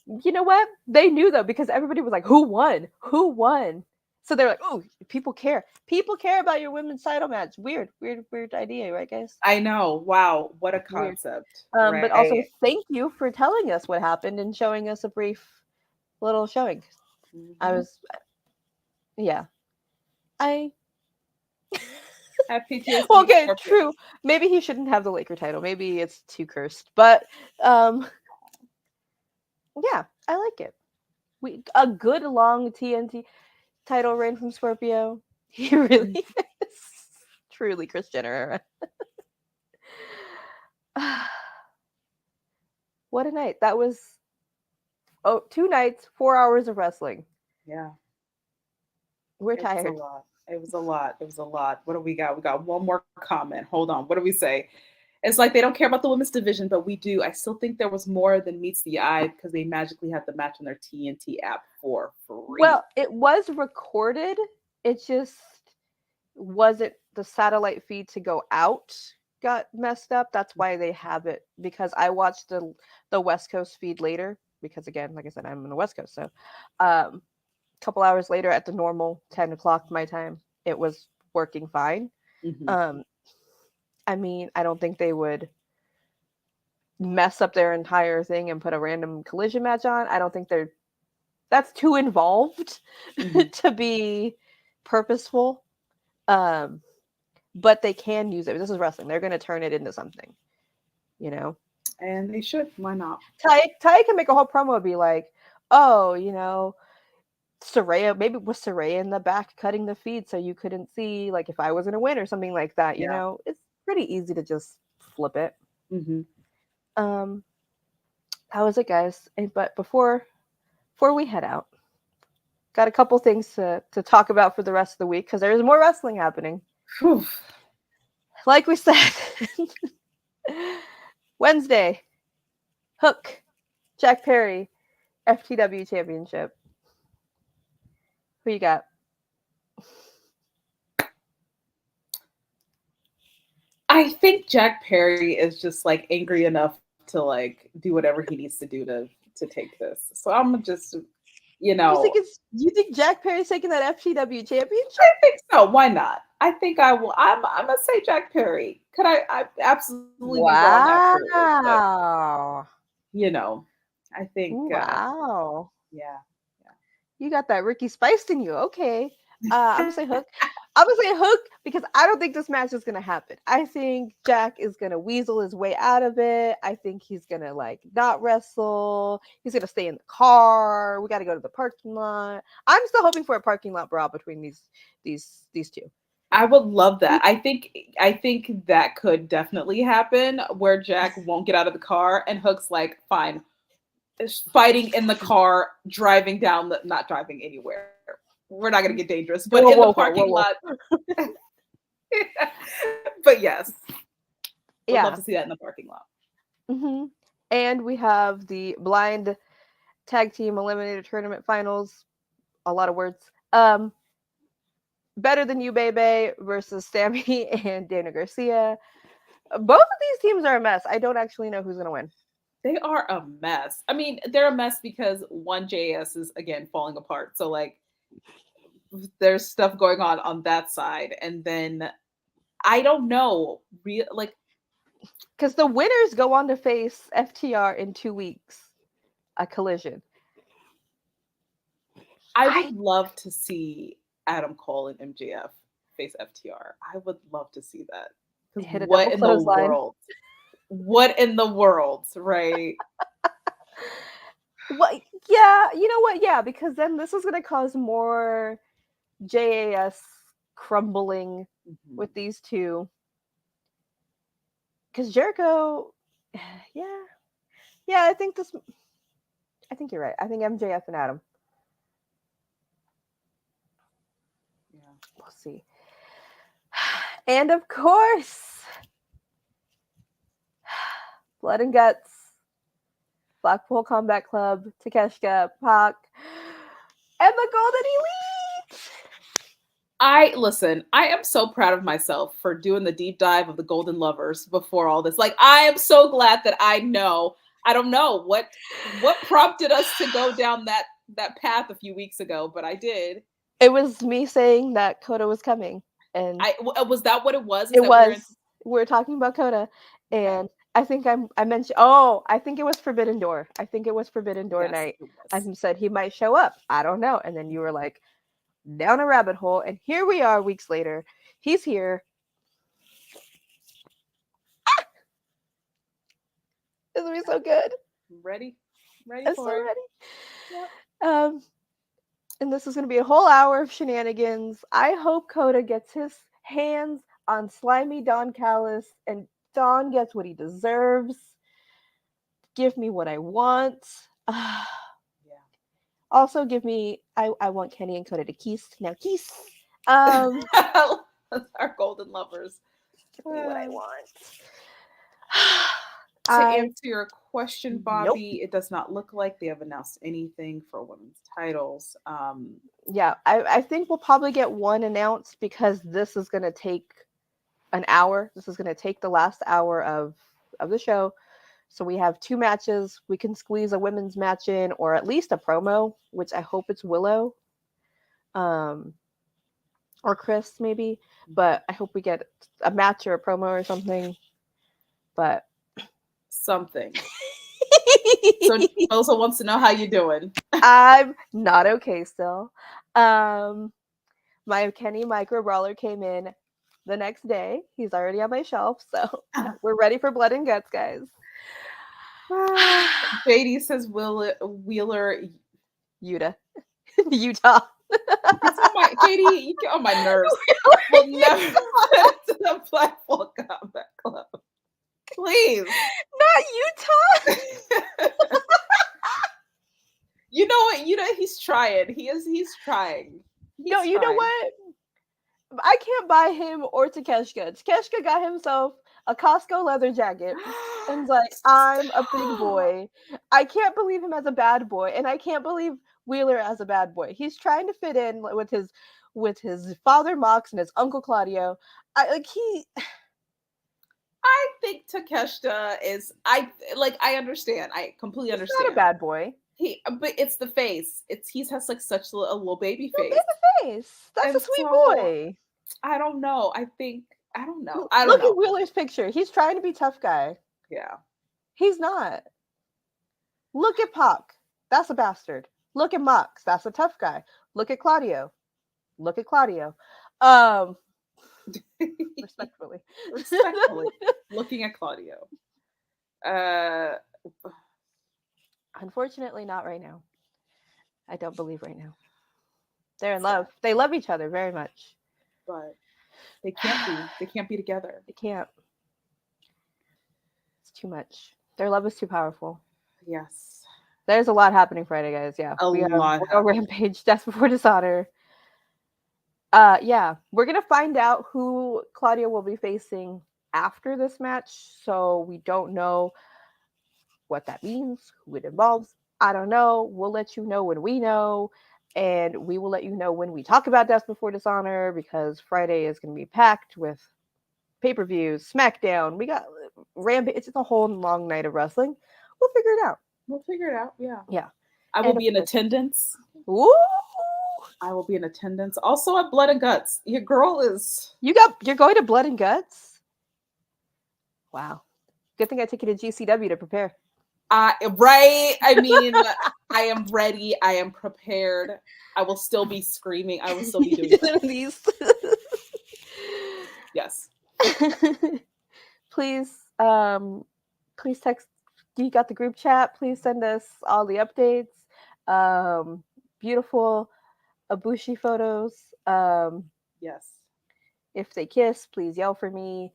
S1: You know what? They knew, though, because everybody was like, who won? Who won? So they're like, oh, people care. People care about your women's title match. Weird idea, right, guys?
S4: I know. Wow. What a concept.
S1: Right. But also, thank you for telling us what happened and showing us a brief little showing. Mm-hmm. Okay, true. Maybe he shouldn't have the Laker title. Maybe it's too cursed. But yeah, I like it. A good long TNT title reign from Scorpio. He really is truly Chris Jenner. What a night. That was 2 nights, 4 hours of wrestling.
S4: Yeah.
S1: We're tired.
S4: It was a lot. What do we got? We got one more comment. Hold on. What do we say? It's like they don't care about the women's division, but we do. I still think there was more than meets the eye because they magically had the match on their TNT app for free.
S1: Well, it was recorded. It just wasn't the satellite feed to go out got messed up. That's why they have it, because I watched the West Coast feed later because, again, like I said, I'm on the West Coast. So a couple hours later at the normal 10 o'clock my time, it was working fine. Mm-hmm. I mean, I don't think they would mess up their entire thing and put a random collision match on. I don't think that's too involved to be purposeful. But they can use it. This is wrestling. They're going to turn it into something, you know?
S4: And they should. Why not?
S1: Taya can make a whole promo and be like, oh, you know, Saraya, maybe it was Saraya in the back cutting the feed so you couldn't see, like, if I was going to win or something like that, you know? It's pretty easy to just flip it. How was it, guys? But before we head out, got a couple things to talk about for the rest of the week because there's more wrestling happening.
S4: Whew.
S1: Like we said, Wednesday, Hook, Jack Perry, FTW Championship. Who you got?
S4: I think Jack Perry is just like angry enough to like do whatever he needs to do to take this. So I'm just, you know.
S1: You think Jack Perry's taking that FTW Championship?
S4: I think so. Why not? I think I will. I'm gonna say Jack Perry. Could I absolutely be wrong afterwards? But, you know, I think.
S1: Wow.
S4: Yeah.
S1: You got that Ricky Spice in you. Okay. I'm gonna say Hook. I'm gonna say Hook because I don't think this match is gonna happen. I think Jack is gonna weasel his way out of it. I think he's gonna like not wrestle. He's gonna stay in the car. We got to go to the parking lot. I'm still hoping for a parking lot brawl between these two.
S4: I would love that. I think that could definitely happen where Jack won't get out of the car and Hook's like, fine, fighting in the car, driving down not driving anywhere. We're not going to get dangerous, but in the parking lot. But yes. Would love to see that in the parking lot.
S1: Mm-hmm. And we have the blind tag team eliminator tournament finals. A lot of words. Better Than You, Baby versus Sammy and Dana Garcia. Both of these teams are a mess. I don't actually know who's going to win.
S4: They are a mess. I mean, they're a mess because one JS is, again, falling apart. So, like, there's stuff going on that side. And then, I don't know.
S1: Because the winners go on to face FTR in 2 weeks. A collision.
S4: I would love to see Adam Cole and MJF face FTR. I would love to see that. What in the world? What in the world, right?
S1: Well, yeah, you know what? Yeah, because then this is going to cause more JAS crumbling with these two. Because Jericho, yeah, I think you're right. I think MJF and Adam.
S4: Yeah,
S1: we'll see. And of course, Blood and Guts, Blackpool Combat Club, Takeshita, Pac, and the Golden Elite.
S4: I am so proud of myself for doing the deep dive of the Golden Lovers before all this. Like, I am so glad that I don't know what prompted us to go down that path a few weeks ago, but I did.
S1: It was me saying that Coda was coming. And
S4: was that what it was?
S1: We were talking about Coda, and I think I mentioned. Oh, I think it was Forbidden Door. I think it was Forbidden Door night. I said he might show up. I don't know. And then you were like, down a rabbit hole, and here we are weeks later. He's here. This will be so good.
S4: Ready
S1: I'm
S4: for
S1: so
S4: it.
S1: ready.
S4: Yep.
S1: And this is going to be a whole hour of shenanigans. I hope Coda gets his hands on slimy Don Callis, and Don gets what he deserves. Give me what I want.
S4: Yeah.
S1: Also, give me. I want Kenny and Coda to kiss. Now kiss.
S4: Our Golden Lovers.
S1: Give me what I want.
S4: To answer your question, Bobby, It does not look like they have announced anything for women's titles.
S1: Yeah, I think we'll probably get one announced because this is going to take an hour. This is going to take the last hour of the show. So we have 2 matches. We can squeeze a women's match in, or at least a promo, which I hope it's Willow. or Chris maybe, but I hope we get a match or a promo or something. But
S4: something. So also wants to know how you doing.
S1: I'm not okay still. My Kenny micro brawler came in the next day. He's already on my shelf, so we're ready for blood and guts, guys.
S4: JD says Wheeler
S1: Utah. Utah.
S4: It's on my JD, you get on my nerves. We'll never get to the Blackpool Combat Club. Please.
S1: Not Utah.
S4: You know what? You know he's trying. He's trying.
S1: You know what? I can't buy him or Takeshka. Takeshka got himself a Costco leather jacket and like, I'm a big boy. I can't believe him as a bad boy, and I can't believe Wheeler as a bad boy. He's trying to fit in with his father Mox and his uncle Claudio. I
S4: think Takeshita is I understand. I completely understand.
S1: He's not a bad boy.
S4: But it's the face. He has like such a little baby face.
S1: That's and a sweet boy.
S4: I don't know. I don't know.
S1: Look at Wheeler's picture. He's trying to be tough guy.
S4: Yeah.
S1: He's not. Look at Pac. That's a bastard. Look at Mox. That's a tough guy. Look at Claudio. Respectfully.
S4: Looking at Claudio.
S1: Unfortunately, not right now. I don't believe right now. They're in love. They love each other very much.
S4: But they can't be. They can't be together.
S1: They can't. It's too much. Their love is too powerful.
S4: Yes.
S1: There's a lot happening Friday, guys. Yeah.
S4: We have
S1: Rampage, Death Before Dishonor. Yeah. We're going to find out who Claudio will be facing after this match. So we don't know what that means, who it involves. I don't know. We'll let you know when we know. And we will let you know when we talk about Death Before Dishonor, because Friday is going to be packed with pay-per-views, SmackDown. We got Rampage. It's a whole long night of wrestling. We'll figure it out. Yeah.
S4: Yeah. I will be in attendance.
S1: Ooh.
S4: I will be in attendance. Also at Blood and Guts. Your girl is...
S1: You're going to Blood and Guts? Wow. Good thing I took you to GCW to prepare.
S4: Right. I mean, I am ready. I am prepared. I will still be screaming. I will still be doing
S1: these.
S4: Yes.
S1: Please text. You got the group chat. Please send us all the updates. Beautiful Ibushi photos.
S4: Yes.
S1: If they kiss, please yell for me.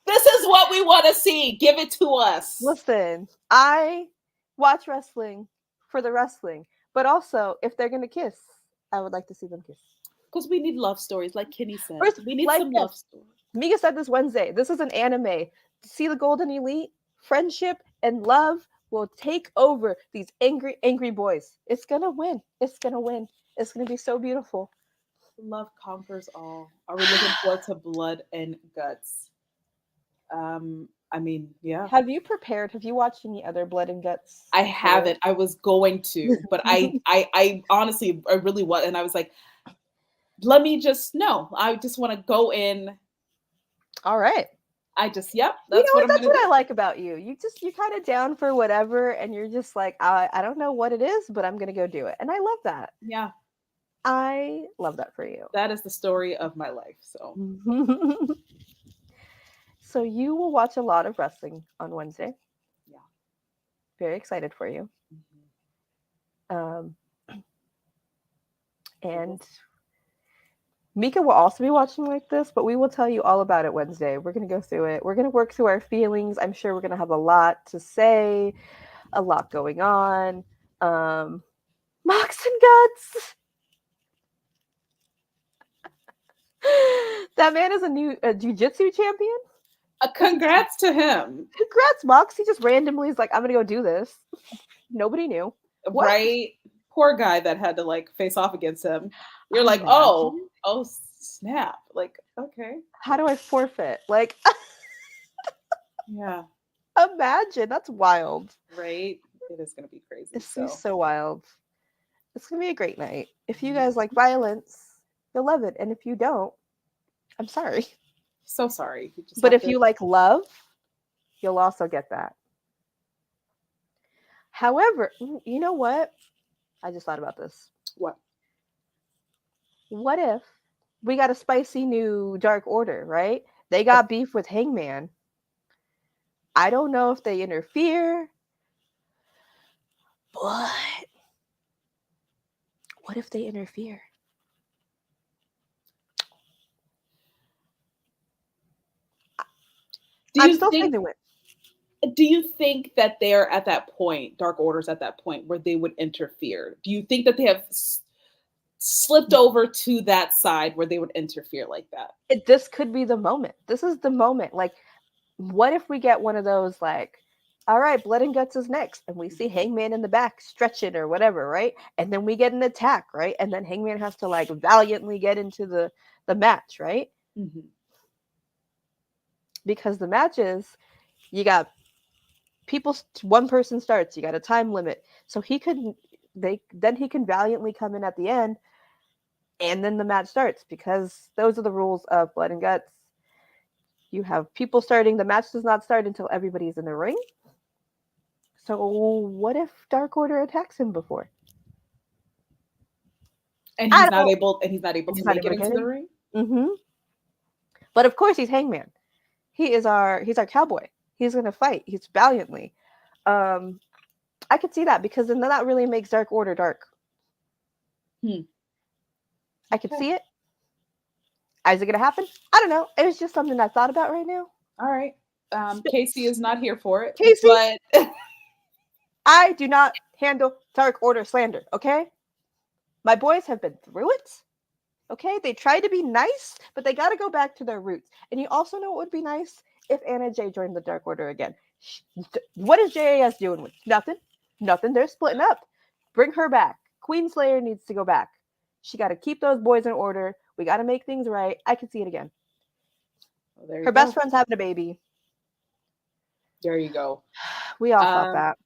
S4: This is what we want to see. Give it to us.
S1: Listen, I watch wrestling for the wrestling, but also if they're gonna kiss, I would like to see them kiss.
S4: Because we need love stories, like Kenny said. We need some love stories.
S1: Mika said this Wednesday. This is an anime. See the Golden Elite? Friendship and love will take over these angry boys. It's gonna win. It's gonna be so beautiful.
S4: Love conquers all. Are we looking forward to Blood and Guts? I mean, yeah.
S1: Have you prepared? Have you watched any other Blood and Guts?
S4: I haven't. I was going to, but I honestly, I really was, and I was like, let me just know. I just want to go in.
S1: All right.
S4: That's what
S1: I like about you. You're kind of down for whatever, and you're just like, I don't know what it is, but I'm gonna go do it, and I love that.
S4: Yeah.
S1: I love that for you.
S4: That is the story of my life. So.
S1: So you will watch a lot of wrestling on Wednesday.
S4: Yeah.
S1: Very excited for you. And Mika will also be watching like this, but we will tell you all about it Wednesday. We're going to go through it. We're going to work through our feelings. I'm sure we're going to have a lot to say, a lot going on. Mox and Guts. That man is a new jiu-jitsu champion.
S4: Congrats to him.
S1: Congrats, Mox. He just randomly is like, I'm going to go do this. Nobody knew. What?
S4: Right? Poor guy that had to like face off against him. You're like, oh, snap. Like, okay.
S1: How do I forfeit? Like,
S4: yeah.
S1: Imagine. That's wild.
S4: Right? It is going to be crazy.
S1: It's so wild. It's gonna be a great night. If you guys like violence, you'll love it, and if you don't, I'm sorry.
S4: So sorry. You just
S1: But
S4: have
S1: if
S4: to-
S1: you like love, you'll also get that. However, you know what? I just thought about this.
S4: what?
S1: What if we got a spicy new Dark Order, right? They got beef with Hangman. I don't know if they interfere, but what if they interfere? I'm still saying they win.
S4: Do you think that they're at that point, Dark Order's at that point where they would interfere? Do you think that they have slipped over to that side where they would interfere like that?
S1: This could be the moment. This is the moment. Like, what if we get one of those, like, all right, Blood and Guts is next, and we see Hangman in the back stretching or whatever, right? And then we get an attack, right? And then Hangman has to like valiantly get into the match, right?
S4: Mm-hmm.
S1: Because the matches, you got people, one person starts, you got a time limit, so he can valiantly come in at the end, and then the match starts, because those are the rules of Blood and Guts. You have people starting, the match does not start until everybody's in the ring. So what if Dark Order attacks him before?
S4: And he's not able to make it into the ring?
S1: Mm-hmm. But of course he's Hangman. He's our cowboy. He's gonna fight. He's valiantly. I could see that, because then that really makes Dark Order dark. I could see it. Is it gonna happen? I don't know. It was just something I thought about right now.
S4: All right. Casey is not here for it.
S1: Casey?
S4: But
S1: I do not handle Dark Order slander, okay? My boys have been through it. Okay? They tried to be nice, but they got to go back to their roots. And you also know what would be nice? If Anna Jay joined the Dark Order again. What is JAS doing with? Nothing. They're splitting up. Bring her back. Queen Slayer needs to go back. She got to keep those boys in order. We got to make things right. I can see it again.
S4: Well,
S1: her best friend's having a baby.
S4: There you go.
S1: We all thought that.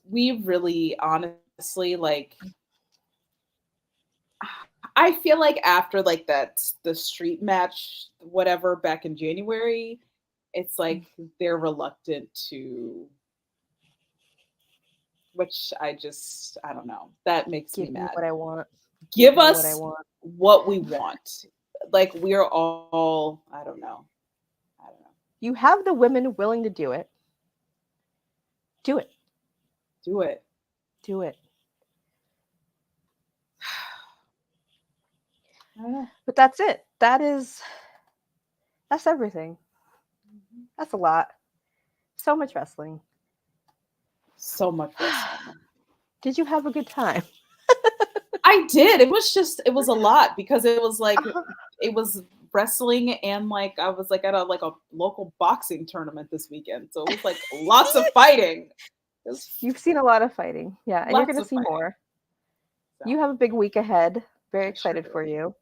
S4: We really, honestly, like, I feel like after like the street match, whatever, back in January, it's like they're reluctant to, which I don't know. That makes me mad.
S1: What I want.
S4: Give us what we want. Like, we're all, I don't know.
S1: You have the women willing to do it. Do it.
S4: Do it.
S1: Do it.
S4: I don't know.
S1: But that's it. That's everything. That's a lot. So much wrestling.
S4: So much wrestling.
S1: Did you have a good time?
S4: I did. It was a lot, because it was like, it was wrestling, and like I was like at a local boxing tournament this weekend. So it was like lots of fighting.
S1: You've seen a lot of fighting. Yeah, and you're going to see more. So. You have a big week ahead. Very excited for you.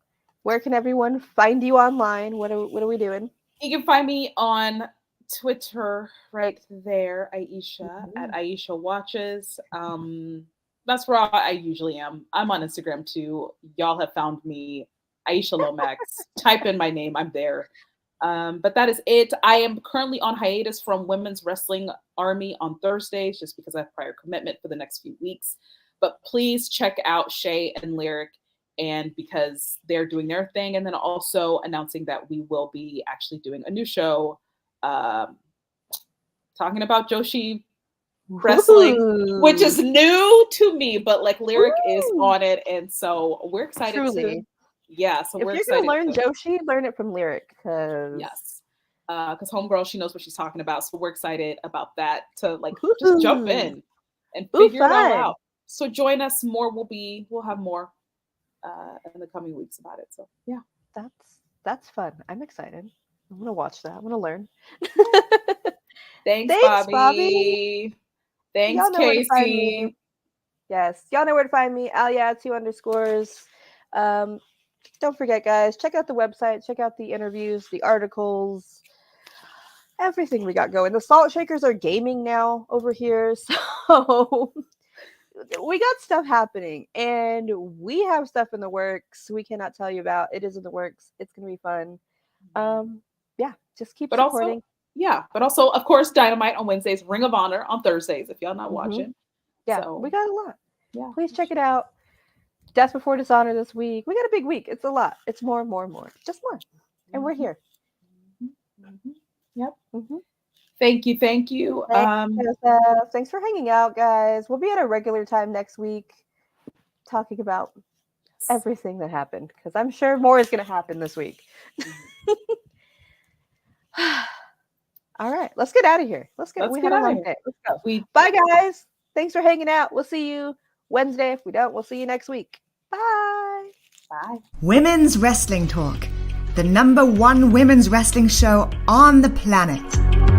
S1: Where can everyone find you online? What are we doing?
S4: You can find me on Twitter right there, Aisha, at Aisha Watches. That's where I usually am. I'm on Instagram too. Y'all have found me, Aisha Lomax. Type in my name, I'm there. But that is it. I am currently on hiatus from Women's Wrestling Army on Thursdays, just because I have prior commitment for the next few weeks. But please check out Shay and Lyric, and because they're doing their thing, and then also announcing that we will be actually doing a new show talking about Joshi wrestling, which is new to me, but like Lyric is on it, and so we're excited.
S1: Truly.
S4: So
S1: if
S4: we're
S1: you're
S4: excited
S1: gonna learn Joshi, learn it from Lyric, because
S4: homegirl, she knows what she's talking about, so we're excited about that, to like just jump in and figure it all out. So join us more. We'll have more in the coming weeks about it. So yeah,
S1: that's fun. I'm excited. I'm gonna watch that. I'm gonna learn.
S4: Thanks, Bobby. Thanks,
S1: y'all know
S4: Casey.
S1: Where to find me. Yes, y'all know where to find me. Alia2_. Don't forget, guys, check out the website, check out the interviews, the articles, everything we got going. The Salt Shakers are gaming now over here, so we got stuff happening, and we have stuff in the works we cannot tell you about. It is in the works. It's gonna be fun. Yeah, just keep supporting.
S4: But also, of course, Dynamite on Wednesdays, Ring of Honor on Thursdays, if y'all not watching.
S1: Yeah,
S4: So,
S1: we got a lot.
S4: Yeah.
S1: Please check it out. Death Before Dishonor this week. We got a big week. It's a lot. It's more. Just more. And we're here.
S4: Yep.
S1: Mm-hmm.
S4: Thank you.
S1: Thanks for hanging out, guys. We'll be at a regular time next week talking about everything that happened, because I'm sure more is going to happen this week. All right, let's get out of here. We had a long day. Let's go. Bye, guys. Thanks for hanging out. We'll see you Wednesday. If we don't, we'll see you next week. Bye.
S4: Bye.
S3: Women's Wrestling Talk, the #1 women's wrestling show on the planet.